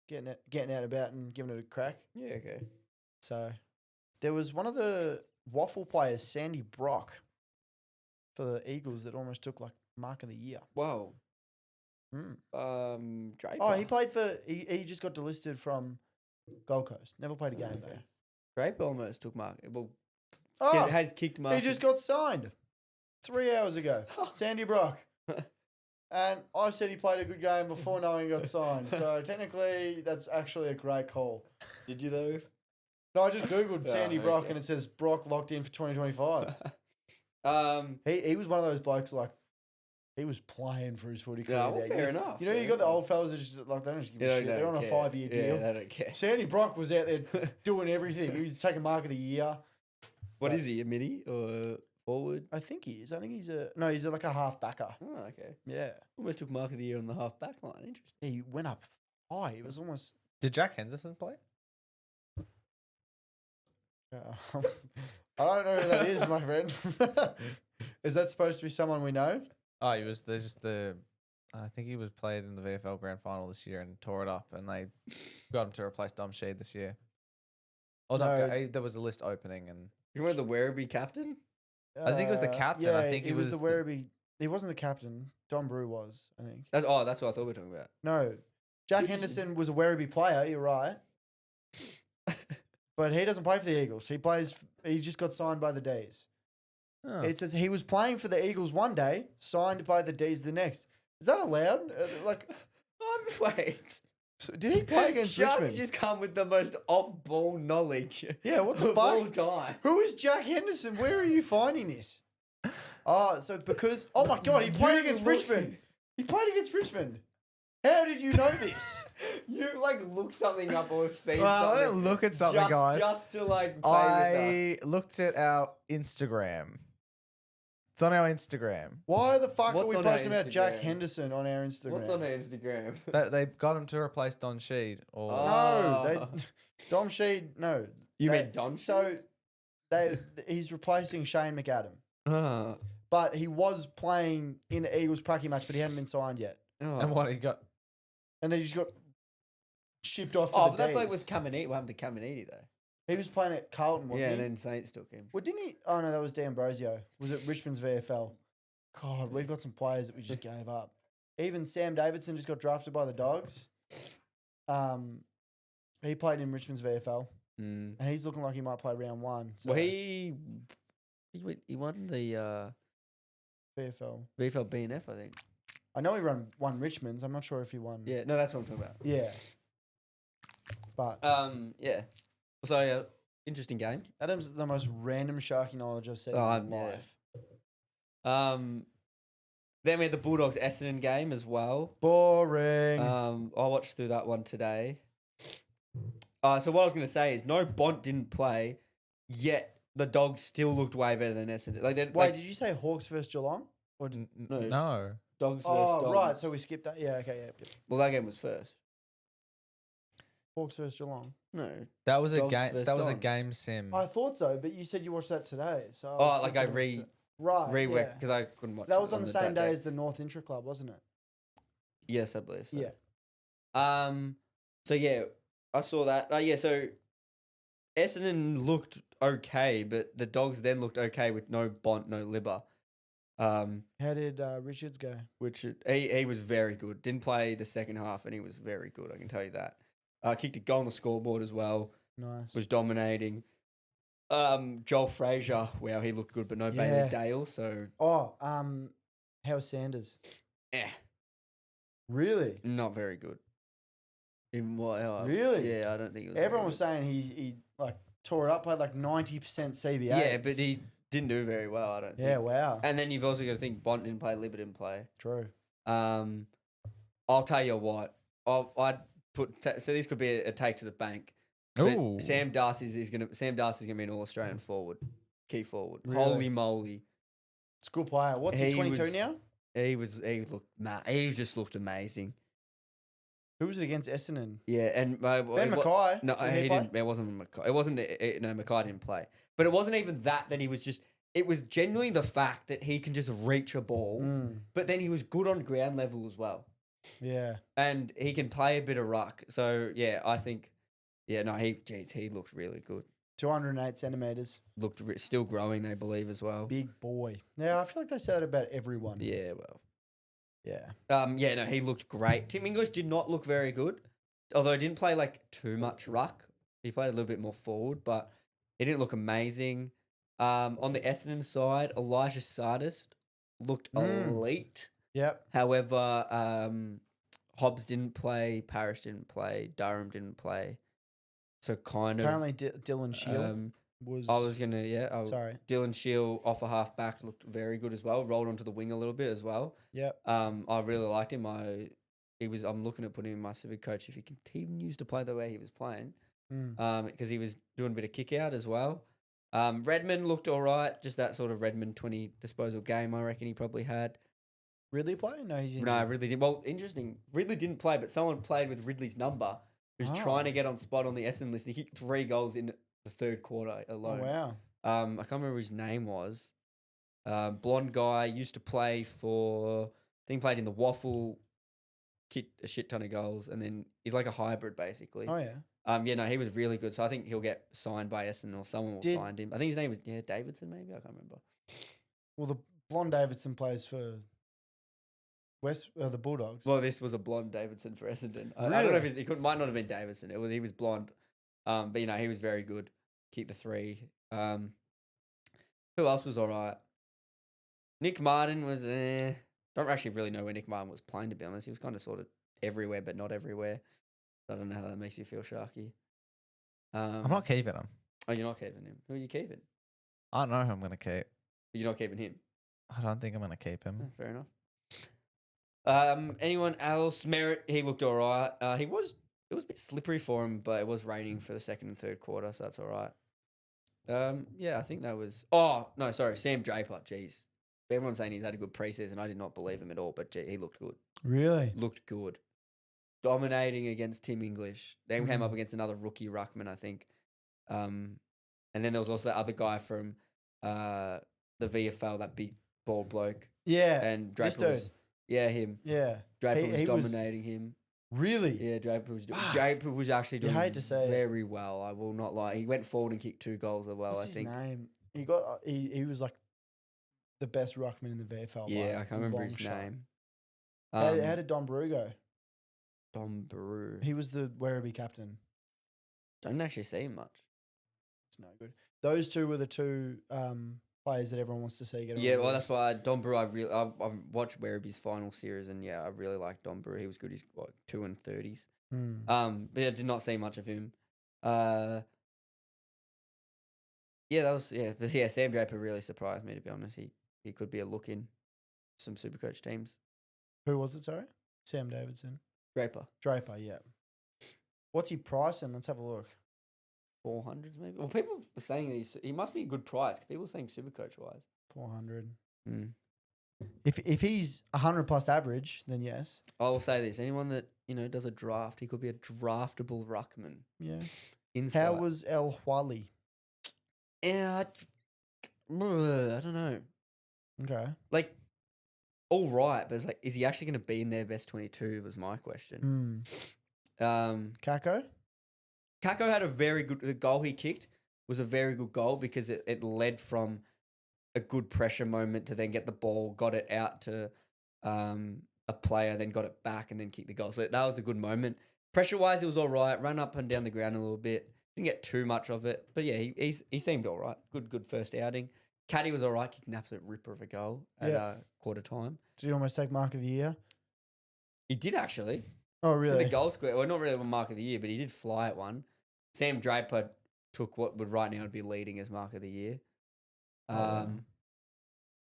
getting out about and giving it a crack. Yeah, okay. So there was one of the waffle players, Sandy Brock, for the Eagles that almost took like mark of the year. Whoa. Draper. Draper. Oh, he played for. He just got delisted from Gold Coast. Never played a game though. Draper almost took mark. Well, Oh, has kicked mark. he just got signed 3 hours ago. Sandy Brock. And I said he played a good game before knowing he got signed. So technically, that's actually a great call. Did you though? No, I just Googled Sandy Brock okay. and it says Brock locked in for 2025. He was one of those blokes like, he was playing for his footy career. Yeah, well, there. fair enough. You know, you got the old fellas that just like, they don't just give a shit. They're on a 5-year deal. Yeah, they don't care. Sandy Brock was out there doing everything. He was taking mark of the year. What is he, a midi or forward? I think he is. I think he's like a half backer. Oh, okay. Yeah. Almost took mark of the year on the half back line. Interesting. He went up high. It was almost. Did Jack Henderson play? I don't know who that is, my friend. Is that supposed to be someone we know? Oh, he was. There's just the. I think he was played in the VFL Grand Final this year and tore it up, and they got him to replace Dom Sheed this year. Oh no, there was a list opening, and You were the Werribee captain? I think it was the captain. Yeah, I think he was was the Werribee. He wasn't the captain. Don Brew was, I think. That's what I thought we were talking about. No, Jack Henderson was a Werribee player. You're right, but he doesn't play for the Eagles. He just got signed by the D's. Oh. It says he was playing for the Eagles one day, signed by the D's the next. Is that allowed? Wait. So did he play against Sharks Richmond? just come with the most off-ball knowledge. Yeah, what the of all fuck? time. Who is Jack Henderson? Where are you finding this? Oh, so because oh my god, he played against Richmond. He played against Richmond. How did you know this? You look something up or seen Well, I something. didn't look at something, guys. Just to play with us. I looked at our Instagram. It's on our Instagram. Why the fuck What's are we on our posting about Jack Instagram? Henderson on our Instagram? What's on our Instagram? They got him to replace Don Sheed. Or No, Dom Sheed. No, You they- meant Don? So he's replacing Shane McAdam, Oh. but he was playing in the Eagles pracky match, but he hadn't been signed yet, and what he got? and then he just got shipped off to Oh, the but that's like D's. with Caminiti. What happened to Caminiti though? He was playing at Carlton, wasn't Yeah, he? and then Saints took him. Well, didn't he? Oh no, that was D'Ambrosio. Was it Richmond's VFL? God, we've got some players that we just gave up. Even Sam Davidson just got drafted by the Dogs. He played in Richmond's VFL, and he's looking like he might play round 1. So Well, he won the VFL. VFL BNF, I think. I know he won Richmond's. I'm not sure if he won. Yeah, no, that's what I'm talking about. Yeah. But Yeah. So interesting game. Adam's the most random Sharky knowledge I've said in Oh, my yeah. life. Then we had the Bulldogs Essendon game as well. Boring. I watched through that one today. So what I was going to say is no Bont didn't play, yet the Dogs still looked way better than Essendon. Wait, did you say Hawks versus Geelong? Or No. No. Dogs versus oh, Dogs. right. So we skipped that. Yeah, okay, yeah. Well, that game was first. Hawks versus Geelong. No. That was a Dogs game. versus That was a Dogs. game sim. I thought so, but you said you watched that today. So I Oh, was like I thinking it was right, Re-wet yeah. because I couldn't watch That it was on the that same day day. as the North Intra Club, wasn't it? Yes, I believe so. Yeah. So yeah, I saw that. Yeah, so Essendon looked okay, but the Dogs then looked okay with no Bont, no Libba. How did Richards go? Which he was very good. Didn't play the second half, and he was very good. I can tell you that. Kicked a goal on the scoreboard as well. Nice. Was dominating. Joel Frazier, wow, he looked good, but no Bailey Yeah. Dale. So How Sanders? eh, Really? not very good. In what? Really? Yeah, I don't think it was. Everyone very was saying he like tore it up, played like 90% CBA. good. Yeah, but he didn't do very well. I don't think. Yeah, wow. And then you've also got to think Bont didn't play, Libba didn't play. True. I'll tell you what. I'd put so this could be a take to the bank. Ooh. But Sam Darcy's gonna be an All Australian forward, key forward. Really? Holy moly! It's a good player. What's he, 22 was- now? He looked he just looked amazing. Who was it against Essendon? Yeah, and Ben Mackay. No, Did he play? didn't. It wasn't Mackay. It wasn't. No, Mackay didn't play. But it wasn't even that he was just. It was genuinely the fact that he can just reach a ball, Mm, but then he was good on ground level as well, yeah. and he can play a bit of ruck. So yeah, I think. Yeah, no, he looked really good. 208 centimeters. Looked still growing, they believe as well. Big boy. Yeah, I feel like they say that about everyone. Yeah, well. Yeah. Yeah, no, he looked great. Tim English did not look very good, although he didn't play like too much ruck. He played a little bit more forward, but he didn't look amazing. On the Essendon side, Elijah Sardis looked elite. Yep. However, Hobbs didn't play, Parrish didn't play, Durham didn't play. So kind Apparently, of. Dylan Shield was. I was gonna Sorry. Dylan Shield off a half back looked very good as well. Rolled onto the wing a little bit as well. Yep. I really liked him. I'm looking at putting him in my super coach if he continues to play the way he was playing. Because he was doing a bit of kick out as well. Redmond looked all right. Just that sort of Redmond 20 disposal game. I reckon he probably had. Ridley play? No, he's in. No, Ridley didn't. Well, interesting. Ridley didn't play, but someone played with Ridley's number. Who's trying to get on spot on the Essendon list. He kicked 3 goals in the third quarter Oh, alone. wow. I can't remember what his name was. Blonde guy, used to play for, I think played in the Waffle, kicked a shit ton of goals, and then he's like a hybrid basically. Oh, yeah. Yeah, no, he was really good. So I think he'll get signed by Essendon or someone will sign him. I think his name was Davidson maybe. I can't remember. Well, the blonde Davidson plays for the Bulldogs. Well, this was a blonde Davidson for Essendon. I don't know if might not have been Davidson. He was blonde, but he was very good. Kicked the 3. Who else was all right? Nick Martin was. Don't actually really know where Nick Martin was playing, to be honest. He was kind of sort of everywhere, but not everywhere. I don't know how that makes you feel, Sharky. I'm not keeping him. Oh, you're not keeping him. Who are you keeping? I don't know who I'm going to keep. You're not keeping him. I don't think I'm going to keep him. Fair enough. Anyone else? Merritt, he looked all right. It was a bit slippery for him, but it was raining for the second and third quarter, so that's all right. Yeah, I think that was. Oh no, sorry, Sam Draper. Jeez, everyone's saying he's had a good preseason. I did not believe him at all, but he looked good. Really? Looked good, dominating against Tim English. Then came up against another rookie ruckman, I think. And then there was also that other guy from the VFL, that big bald bloke. Yeah. And Draper this dude. was. Yeah, him. Yeah. Draper He was was- dominating him. Really? Yeah, Draper was Fuck. Draper was actually You doing hate to say it. very well. I will not lie. He went forward and kicked 2 goals as well. What's I his think. name? He was like the best ruckman in the VFL. Yeah, by I can't a remember long his shot. name. How did Don Brew go? Dom Baru. He was the Werribee captain. Don't actually see him much. It's no good. Those two were the 2 players that everyone wants to see get on Yeah, the well, that's list. why Dom Baru. I've watched Werribee's final series, and yeah, I really liked Dom Baru. He was good. He's 2 and 30s. Hmm. But yeah, did not see much of him. Yeah, that was but yeah, Sam Draper really surprised me, to be honest. He could be a look in some Supercoach teams. Who was it, sorry? Sam Davidson. Draper, Draper, yeah. What's he pricing? Let's have a look. 400s maybe. Well, people were saying he must be a good price. People were saying Supercoach wise. 400. Mm. If he's 100 plus average, then yes. I will say this: anyone that does a draft, he could be a draftable ruckman. Yeah. Inside. How was El Huali? Yeah, I don't know. Okay. Like, all right, but it's like, is he actually going to be in their best 22? Was my question. Kako? Kako had a very good. The goal he kicked was a very good goal because it led from a good pressure moment to then get the ball, got it out to a player, then got it back and then kicked the goal. So that was a good moment. Pressure wise, it was all right. Ran up and down the ground a little bit. Didn't get too much of it, but yeah, he seemed all right. Good first outing. Caddy was all right. Kicked an absolute ripper of a goal at quarter time. Did he almost take mark of the year? He did actually. Oh, In really? the goal square. Well, not really a mark of the year, but he did fly at one. Sam Draper took what would right now be leading as mark of the year. wow.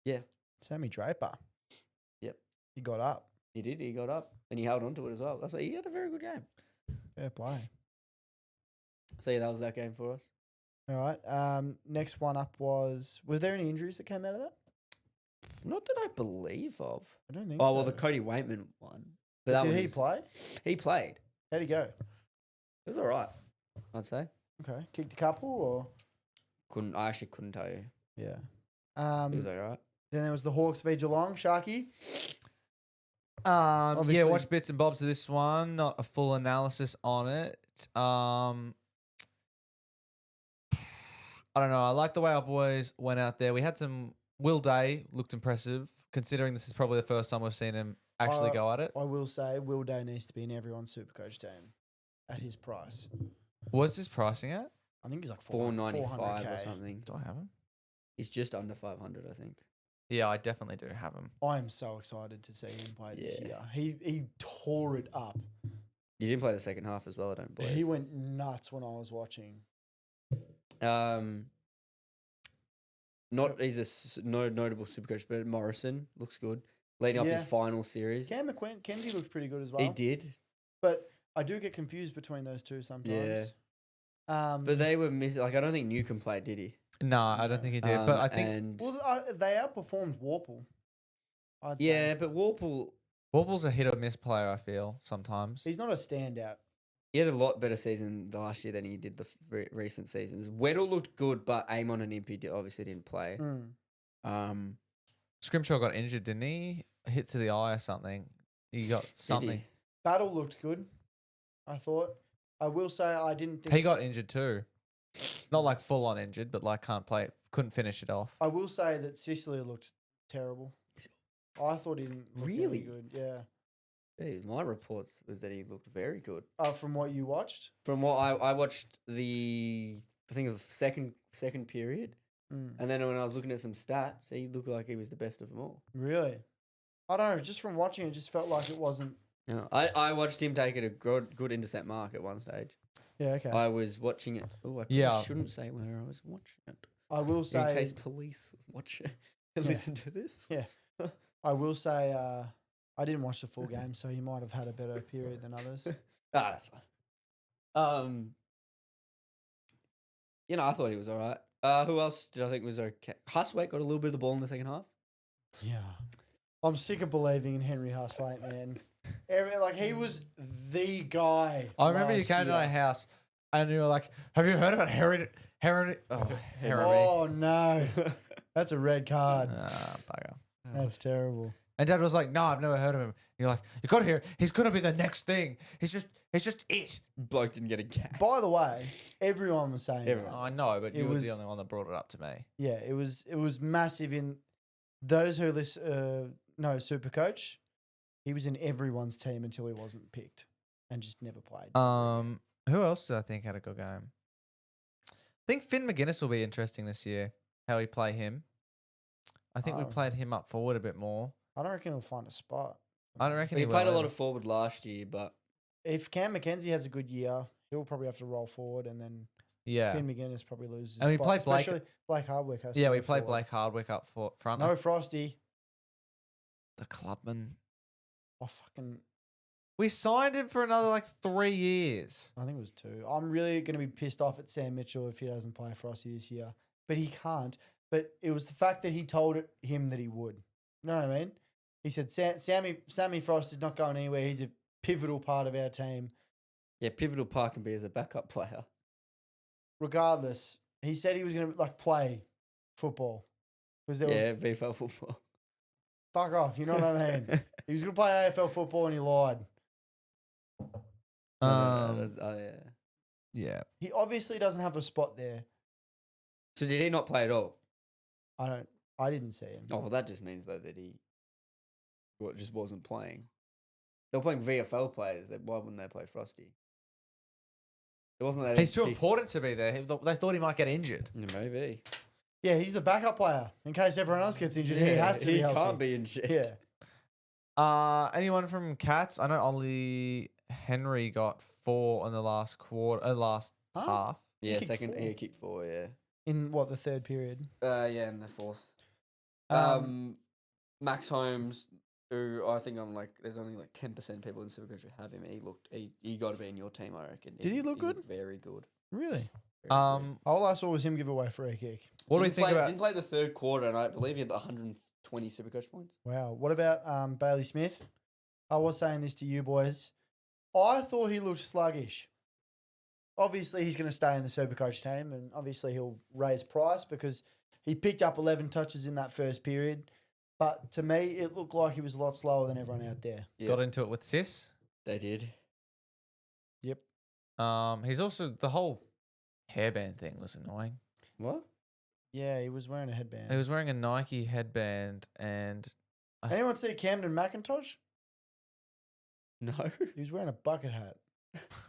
Yeah, Sammy Draper. Yep. He got up. he did. He got up and he held on to it as well. That's why he had a very good game. Fair play. So yeah, that was that game for us. All right. Next one up was there any injuries that came out of that? Not that I believe of. I don't think Oh so. well, the Cody Waitman one. But that did one he was- play? He played. How'd he go? It was all right. I'd say. Okay. Kicked a couple or? I actually couldn't tell you. Yeah. He was all right. Then there was the Hawks v Geelong. Sharky. Yeah, Obviously- watch bits and bobs of this one. Not a full analysis on it. I don't know. I like the way our boys went out there. We had some. Will Day looked impressive, considering this is probably the first time we've seen him actually go at it. I will say Will Day needs to be in everyone's Supercoach team at his price. What's his pricing at? I think he's like 495 or 400K. something. Do I have him? He's just under 500, I think. Yeah, I definitely do have him. I am so excited to see him play this Yeah. year. He tore it up. You didn't play the second half as well, I don't believe. He went nuts when I was watching. He's no notable Supercoach, but Morrison looks good. Leading off his Yeah. final series. Cam McKenzie looked pretty good as well. He did. But I do get confused between those two sometimes. But they were missing. Like, I don't think Newcomb played, did he? No, I don't think he did. But I think And well, they outperformed Warple. I'd say. yeah, but Warple, Warble's a hit or miss player, I feel, sometimes. He's not a standout. he had a lot better season the last year than he did the recent seasons. Weddle looked good, but Amon and Impey obviously didn't play. Scrimshaw got injured, didn't he? A hit to the eye or something. He got something. Did he? Battle looked good, I thought. I will say I didn't think He got injured too. Not like full on injured, but like can't play. Couldn't finish it off. I will say that Sicily looked terrible. I thought he didn't look Really? very good. Yeah. Hey, my reports was that he looked very good. From what you watched. From what I watched I think it was the second period, and then when I was looking at some stats, he looked like he was the best of them all. Really? I don't know. Just from watching it, just felt like it wasn't. No, I watched him take it a good intercept mark at one stage. Yeah. Okay. I was watching it. Oh, I probably Yeah. shouldn't say where I was watching it. I will In say. case police watch it and Yeah. listen to this. Yeah. I will say. I didn't watch the full game, so he might have had a better period than others. That's fine. I thought he was all right. Who else did I think was okay? Hustwaite got a little bit of the ball in the second half. Yeah. I'm sick of believing in Henry Hustwaite, man. He was the guy. I remember you last came to my year. house and you were like, "Have you heard about Harry?" Oh, Harry. Oh no, that's a red card. Bugger. That's terrible. And Dad was like, "No, I've never heard of him." You're like, "You got to hear it. He's gonna be the next thing. He's just it." Bloke didn't get a game. By the way, everyone was saying Everyone. that. I know, but It you were was- the only one that brought it up to me. Yeah, it was massive in those who listen. No, Supercoach. He was in everyone's team until he wasn't picked and just never played. Who else did I think had a good game? I think Finn McGuinness will be interesting this year. How we play him. I think we Oh. played him up forward a bit more. I don't reckon he'll find a spot. I don't reckon He he played a will lot either. of forward last year, but If Cam McKenzie has a good year, he'll probably have to roll forward, and then Yeah. Finn McGuinness probably loses. His And we spot, played Blake- especially Blake Hardwick. Has to Yeah, go we played forward. Blake Hardwick up front. No Frosty. The clubman. We signed him for another like 3 years. I think it was 2. I'm really going to be pissed off at Sam Mitchell if he doesn't play Frosty this year. But he can't. But it was the fact that he told him that he would. You know what I mean? He said, Sammy Frost is not going anywhere. He's a pivotal part of our team. yeah, pivotal part can be as a backup player. Regardless, he said he was going to play football. Was there Yeah, VFL football. fuck off, you know what I mean? He was going to play AFL football and he lied. Yeah. Yeah. He obviously doesn't have a spot there. So did he not play at all? I don't I didn't see him. Oh, well, that just means though that he just wasn't playing. They were playing VFL players. Why wouldn't they play Frosty? It wasn't that He's too important to be there. They thought he might get injured. Yeah, maybe. Yeah, he's the backup player in case everyone else gets injured. He has to be He healthy. can't be in shit. Yeah. Anyone from Cats? I know only Henry got 4 in the last quarter, last Huh? half. Yeah, kicked second. 4. He kicked 4. Yeah. In what, the third period? Yeah, in the fourth. Max Holmes, who I think there's only like 10% of people in Supercoach who have him. He got to be in your team, I reckon. Did he look good? Looked very good. Really? Very good. All I saw was him give away a free kick. What do we think about? Didn't play the third quarter, and I believe he had 120 Supercoach points. Wow. What about Bailey Smith? I was saying this to you boys. I thought he looked sluggish. Obviously, he's going to stay in the Supercoach team, and obviously he'll raise price because he picked up 11 touches in that first period. But to me, it looked like he was a lot slower than everyone out there. Yeah, Got into it with Sis. they did. Yep. He's also the whole hairband thing was annoying. What? Yeah, he was wearing a headband. He was wearing a Nike headband, and Anyone see Camden McIntosh? No. He was wearing a bucket hat.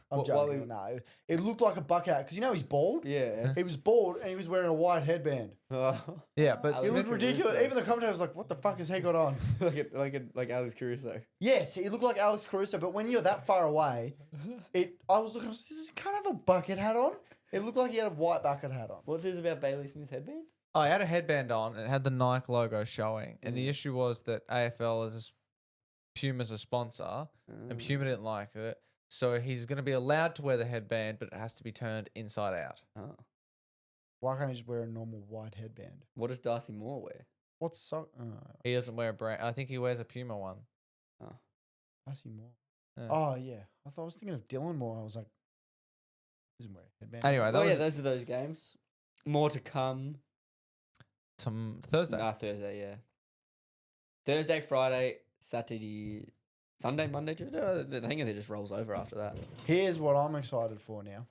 I'm What, while joking. he- No, it looked like a bucket hat because he's bald. Yeah. He was bald and he was wearing a white headband. yeah, but Alex It looked Caruso. ridiculous. Even the commentator was like, "What the fuck has he got on?" like Alex Caruso. Yes, he looked like Alex Caruso, but when you're that far away, I was looking. Does this kind of have a bucket hat on? It looked like he had a white bucket hat on. What's this about Bailey Smith's headband? I had a headband on and it had the Nike logo showing, and Mm. the issue was that AFL is Puma's a sponsor, and Puma didn't like it, so he's going to be allowed to wear the headband, but it has to be turned inside out. Oh. Why can't he just wear a normal white headband? What does Darcy Moore wear? What's so? He doesn't wear a brand. I think he wears a Puma one. I see more. Yeah. Oh yeah, I was thinking of Dylan Moore. I was like, he doesn't wear a headband. Anyway, that Oh, yeah, was those are those games. More to come. some Thursday. Thursday, yeah. Thursday, Friday, Saturday, Sunday, Monday, Tuesday. I think it just rolls over after that. Here's what I'm excited for now.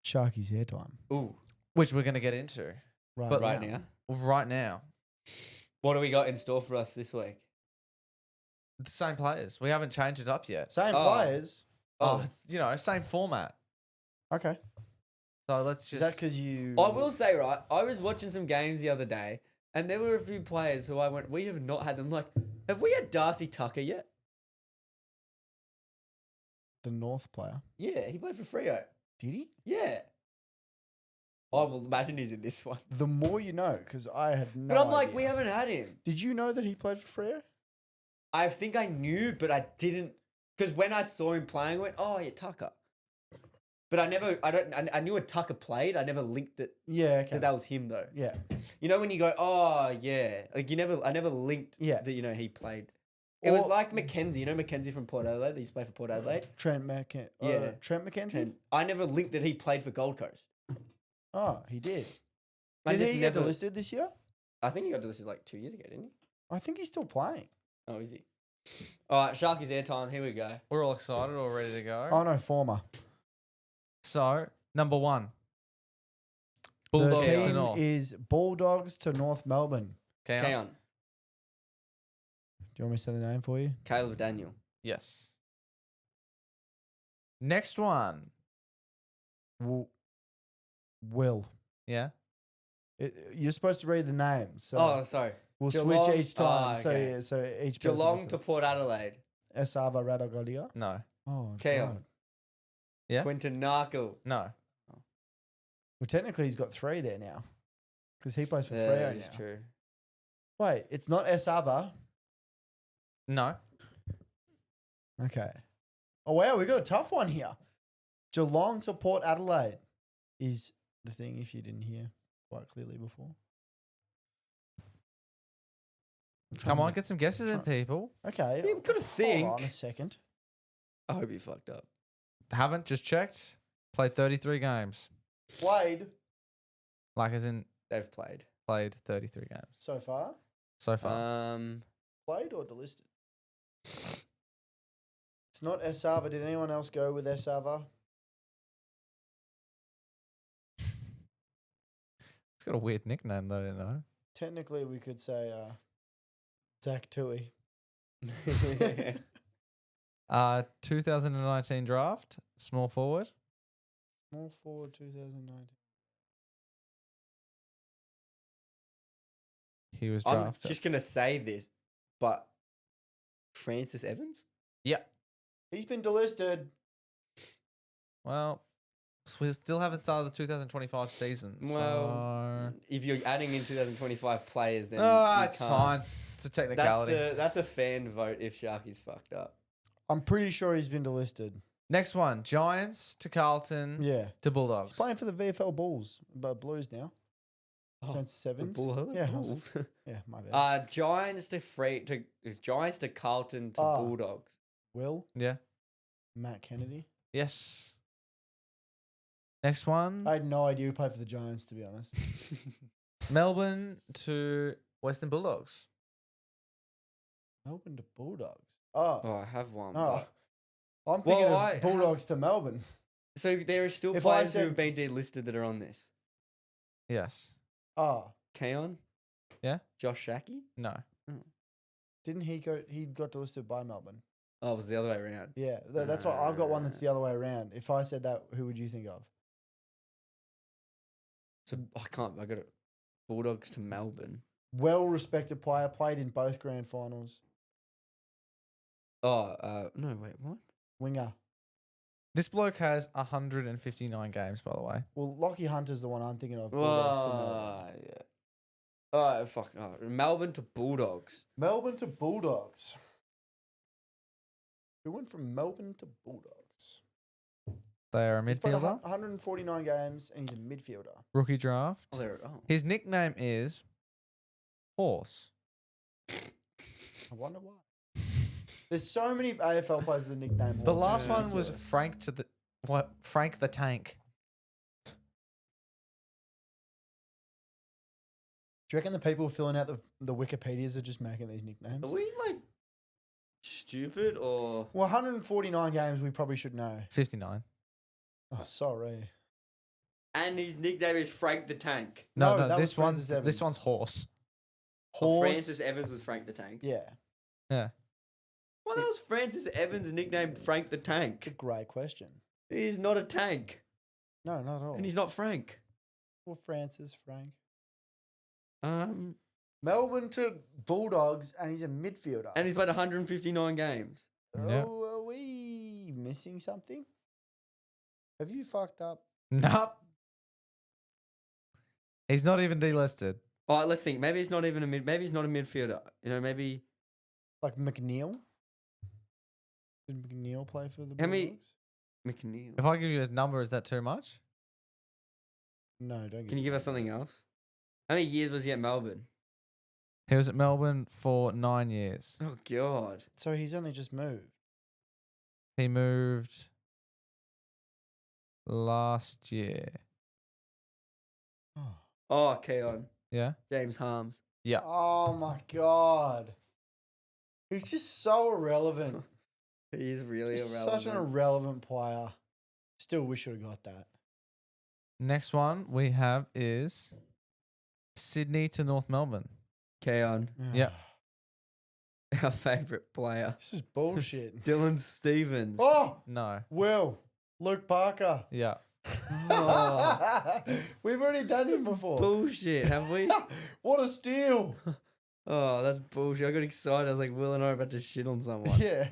Sharky's airtime. Ooh, Which we're going to get into Right, right now. right now. What do we got in store for us this week? The same players. We haven't changed it up yet. Same Oh. players. Same format. Okay. So let's Is just. that because you? I will say, right, I was watching some games the other day, and there were a few players who I went, we have not had them. Like, have we had Darcy Tucker yet? The North player. Yeah, he played for Freo. Did he? Yeah. I will imagine he's in this one. The more you know, because I had no. But I'm like, idea. we haven't had him. Did you know that he played for Freo? I think I knew, but I didn't. Because when I saw him playing, I went, oh, yeah, Tucker. But I knew a Tucker played. I never linked it Yeah. Okay. that was him, though. Yeah. You know, when you go, oh, yeah. Like, I never linked Yeah. that, he played. It was Or- like Mackenzie. You know Mackenzie from Port Adelaide? That used to play for Port Adelaide? Trent McKenzie. Yeah. Trent McKenzie. And I never linked that he played for Gold Coast. Oh, he did. I Did just he get never. delisted this year? I think he got delisted like 2 years ago, didn't he? I think he's still playing. Oh, is he? All right, Sharky's airtime. Here we go. We're all excited, all ready to go. Oh no, former. So, number 1. The Bulldogs to team North. is Bulldogs to North Melbourne. Keon? Keon. Do you want me to say the name for you? Caleb Daniel. Yes. Next one. Will. Yeah. You're supposed to read the name, so Oh, sorry. we'll Geelong- switch each time. oh, So okay. yeah, so each person Geelong gets to Port Adelaide. Esava Radogolia. No. Oh, Keon. God. Yeah? Quinton Narkle. No. Well, technically he's got 3 there now, because he plays for Yeah, Freo that is now. true. Wait, it's not Esava. No. Okay. Oh wow, we got a tough one here. Geelong to Port Adelaide is the thing. If you didn't hear quite clearly before. I'm trying Come to on, look- get some guesses in, people. Okay. Yeah, we've got to think. Hold on a second. I hope you fucked up. Haven't just checked. Played 33 games. Played Like as in They've played. played 33 games so far. so far. Played or delisted? It's not Esava. Did anyone else go with Esava? It's got a weird nickname that I didn't know. technically we could say Zach Tui. 2019 draft, small forward. Small forward 2019. He was I'm drafted. just gonna say this, but Francis Evans. Yeah. He's been delisted. Well, we still haven't started the 2025 season. Well, if you're adding in 2025 players, then it's fine. It's a technicality. That's a fan vote if Sharky's fucked up. I'm pretty sure he's been delisted. Next one, Giants to Carlton Yeah. to Bulldogs. He's playing for the VFL Bulls, but Blues now. That's sevens. Yeah, Bulls. Yeah, my bad. Giants to Carlton to Bulldogs. Will, Yeah. Matt Kennedy. Yes. Next one, I had no idea who played for the Giants, to be honest. Melbourne to Western Bulldogs. Melbourne to Bulldogs. Oh. Oh, I have one. Oh. but- I'm thinking Well, of Bulldogs to Melbourne. So there are still If I players who said- have been delisted that are on this. Yes. Oh. Keon? Yeah. Josh Shackey? No. Didn't he go? He got delisted by Melbourne. Oh, it was the other way around. Yeah, that's why I've got one that's the other way around. If I said that, who would you think of? So I got it. Bulldogs to Melbourne. Well-respected player, played in both grand finals. Oh, no, wait, what? Winger. This bloke has 159 games, by the way. Well, Lockie Hunter's the one I'm thinking of. Bulldogs to Melbourne. Yeah. Oh, fuck. Oh, Melbourne to Bulldogs. Melbourne to Bulldogs. We went from Melbourne to Bulldogs. They are a He's played midfielder. 149 games and he's a midfielder. Rookie draft. Oh. His nickname is Horse. I wonder why. There's so many AFL players with the nickname. The Horse. last Yeah, one was ridiculous. Frank the Tank. Do you reckon the people filling out the Wikipedias are just making these nicknames? Are we, stupid or... Well, 149 games we probably should know. 59. Oh, sorry. And his nickname is Frank the Tank. No, No, that was this Francis one's Evans. Horse. Oh, Horse. Francis Evans was Frank the Tank. Yeah, Yeah. Why the hell's Francis Evans nicknamed Frank the it's a Tank? great question. He's not a tank. No, not at all. And he's not Frank. Well, Francis, Frank. And Melbourne to Bulldogs, and he's a midfielder. he's played 159 games. Yeah. Oh, are we missing something? Have you fucked up? Nope. He's not even delisted. All right, let's think. Maybe he's not even maybe he's not a midfielder. Maybe Like McNeil? Did McNeil play for the How many- Bulldogs? McNeil. If I give you his number, is that too much? No, don't. Can you give us something else? How many years was he at Melbourne? He was at Melbourne for 9 years. Oh God. So he's only just moved. He moved last year. Oh, Keon. Yeah? James Harms. Yeah. Oh my god. He's just so irrelevant. He is really Just irrelevant. such an irrelevant player. Still, we should have got that. Next one we have is Sydney to North Melbourne. Keon, Yeah. our favourite player. This is bullshit. Dylan Stevens. Oh, No. Will. Luke Parker. Yeah. Oh, We've already done him before. bullshit, have we? What a steal. Oh, that's bullshit. I got excited. I was like, Will and I are about to shit on someone. Yeah.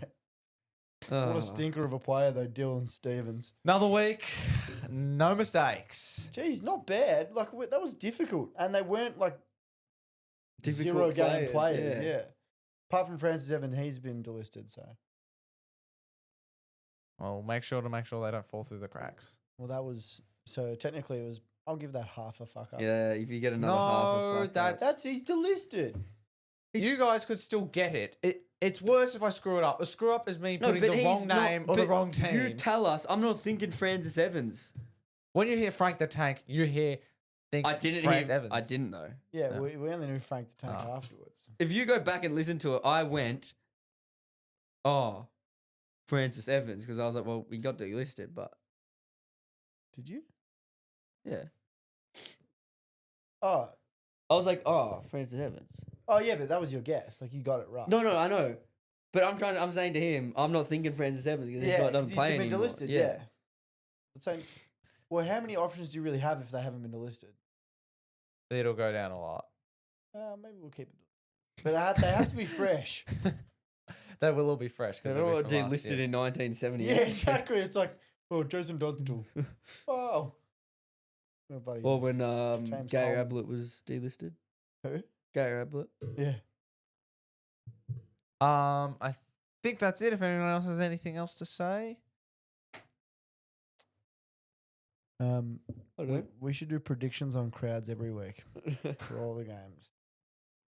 Oh. What a stinker of a player, though, Dylan Stevens. Another week. No mistakes. Geez, not bad. Like, that was difficult. And they weren't like Difficult 0 game players, players. yeah. Yeah. Apart from Francis Evans, he's been delisted. So, Well, make sure they don't fall through the cracks. well, that was. So technically, it was. I'll give that half a fuck up. Yeah, if you get another half No, of fuck that's- up. That's he's delisted. You guys could still get it. It's worse if I screw it up. A screw up is me putting the he's wrong not- name or the but wrong team. You tell us. I'm not thinking Francis Evans. When you hear Frank the Tank, you think I didn't Frank hear. Evans. I didn't know. Yeah, No. we only knew Frank the Tank Oh. afterwards. If you go back and listen to it, I went, oh, Francis Evans, because I was like, well, we got delisted, but Did you? yeah. Oh, I was like, oh, Francis Evans. Oh yeah, but that was your guess. Like you got it right. No, I know. But I'm saying to him, I'm not thinking Francis Evans because yeah, he 'cause doesn't he's play been anymore. delisted. Yeah. But saying, well, how many options do you really have if they haven't been delisted? It'll go down a lot. Maybe we'll keep it. But they have to be fresh. They will all be fresh They're because all delisted in 1978. Yeah, exactly. It's like, oh, Jason Dunstall. Oh. Oh, buddy. Or when James Gary Coleman. Ablett was delisted. Who? Gary Ablett. Yeah. I think that's it. If anyone else has anything else to say, I don't know. We should do predictions on crowds every week for all the games.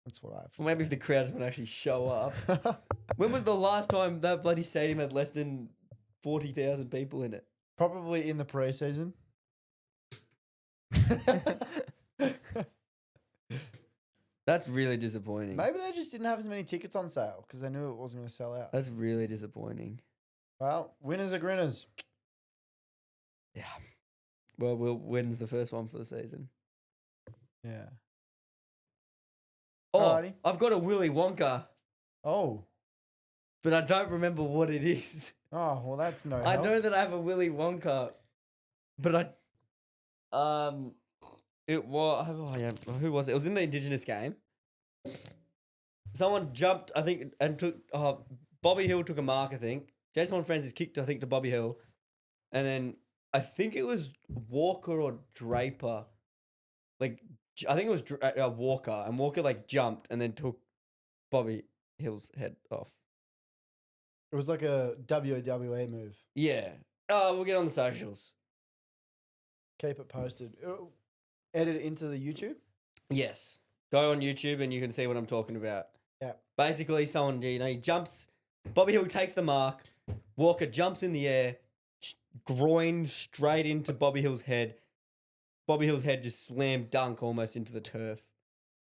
That's what I have. To Well, maybe if the crowds would actually show up. When was the last time that bloody stadium had less than 40,000 people in it? Probably in the preseason. That's really disappointing. Maybe they just didn't have as many tickets on sale because they knew it wasn't going to sell out. That's really disappointing. Well, winners are grinners. Yeah. Well, Will wins the first one for the season. Yeah. Oh, Alrighty. I've got a Willy Wonka, Oh. but I don't remember what it is. Oh, well, that's no I help. know that I have a Willy Wonka, but it was who was it? It was in the Indigenous game. Someone jumped, I think, and took. Bobby Hill took a mark, I think. Jason Francis kicked, I think, to Bobby Hill, and then I think it was Walker or Draper. Like, I think it was Walker, and Walker like jumped and then took Bobby Hill's head off. It was like a WWE move. Yeah. Oh, we'll get on the socials. Keep it posted. Edit it into the YouTube. Yes. Go on YouTube and you can see what I'm talking about. Yeah. Basically, someone, he jumps. Bobby Hill takes the mark. Walker jumps in the air, groin straight into Bobby Hill's head. Bobby Hill's head just slammed dunk almost into the turf.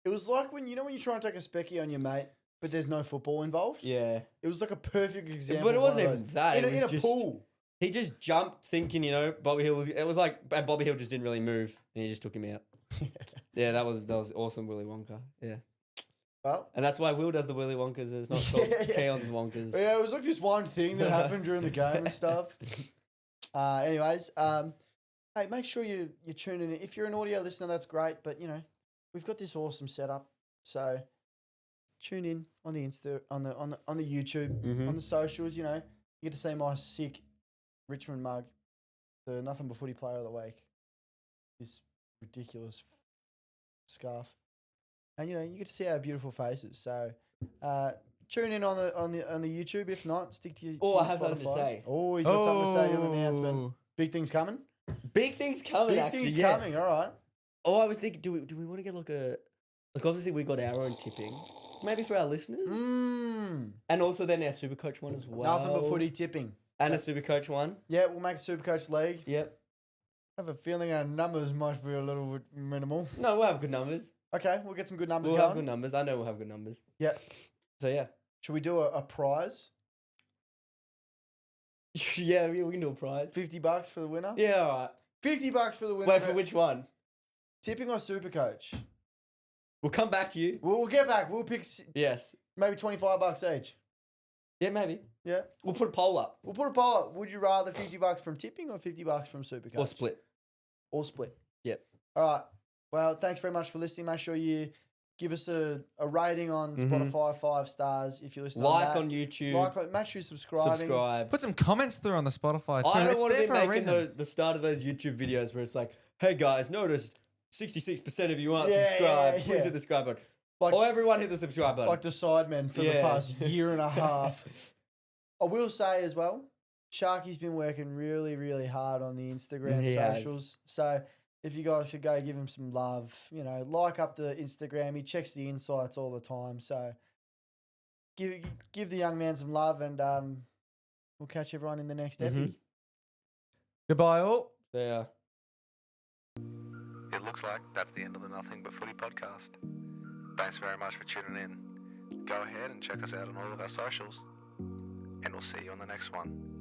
It was like when you try and take a specky on your mate, but there's no football involved. Yeah. It was like a perfect example. But it of one wasn't of even those. that. In, It in was a just, pool. He just jumped thinking, Bobby Hill was. It was like, and Bobby Hill just didn't really move, and he just took him out. Yeah, that was awesome, Willy Wonka. Yeah. Well, And that's why Will does the Willy Wonkas. It's not called Keon's Wonkas. yeah, it was like this one thing that happened during the game and stuff. Anyways, hey, make sure you tune in. If you're an audio listener, that's great. But we've got this awesome setup. So tune in on the Insta, on the YouTube, on the socials. You get to see my sick Richmond mug, the Nothing But Footy Player of the Week. This ridiculous scarf, and you get to see our beautiful faces. So tune in on the YouTube. If not, stick to your. Oh, to I have your something to Spotify. say. Oh, he's got something to say in an announcement. Big things coming. Big things coming, Big actually. things Yeah. coming. All right. Oh, I was thinking, do we want to get like obviously we got our own tipping, maybe for our listeners, and also then our Supercoach one as well. Nothing but footy tipping. And a Supercoach one. Yeah, we'll make a Supercoach league. Yep. I have a feeling our numbers might be a little bit minimal. No, we'll have good numbers. Okay, we'll get some good numbers We'll have going. good numbers. I know we'll have good numbers. Yeah. So yeah. Should we do a prize? Yeah, we can do a prize. $50 for the winner. Yeah, all right. $50 for the winner. Wait, for which one? Tipping or Supercoach? We'll come back to you. We'll get back. We'll pick Yes. maybe $25 each. Yeah, maybe. Yeah. We'll put a poll up. We'll put a poll up. Would you rather $50 from tipping or $50 from Supercoach? Or split. Or split. Yep. All right. Well, thanks very much for listening. Make sure you give us a rating on Spotify, 5 stars if you're listening. Like on on YouTube. make sure you're subscribing. Subscribe. Put some comments through on the Spotify too. I don't It's want to there be for a making reason. the start of those YouTube videos where it's like, hey guys, notice 66% of you aren't Yeah, subscribed. yeah, Please yeah. hit the subscribe button. Like- Or everyone hit the subscribe button. Like the Sidemen for the Yeah. past year and a half. I will say as well, Sharky's been working really, really hard on the Instagram He has. socials. So if you guys should go give him some love, like up the Instagram. He checks the insights all the time. So give the young man some love, and we'll catch everyone in the next epi. Goodbye, all. Yeah. It looks like that's the end of the Nothing But Footy podcast. Thanks very much for tuning in. Go ahead and check us out on all of our socials. And we'll see you on the next one.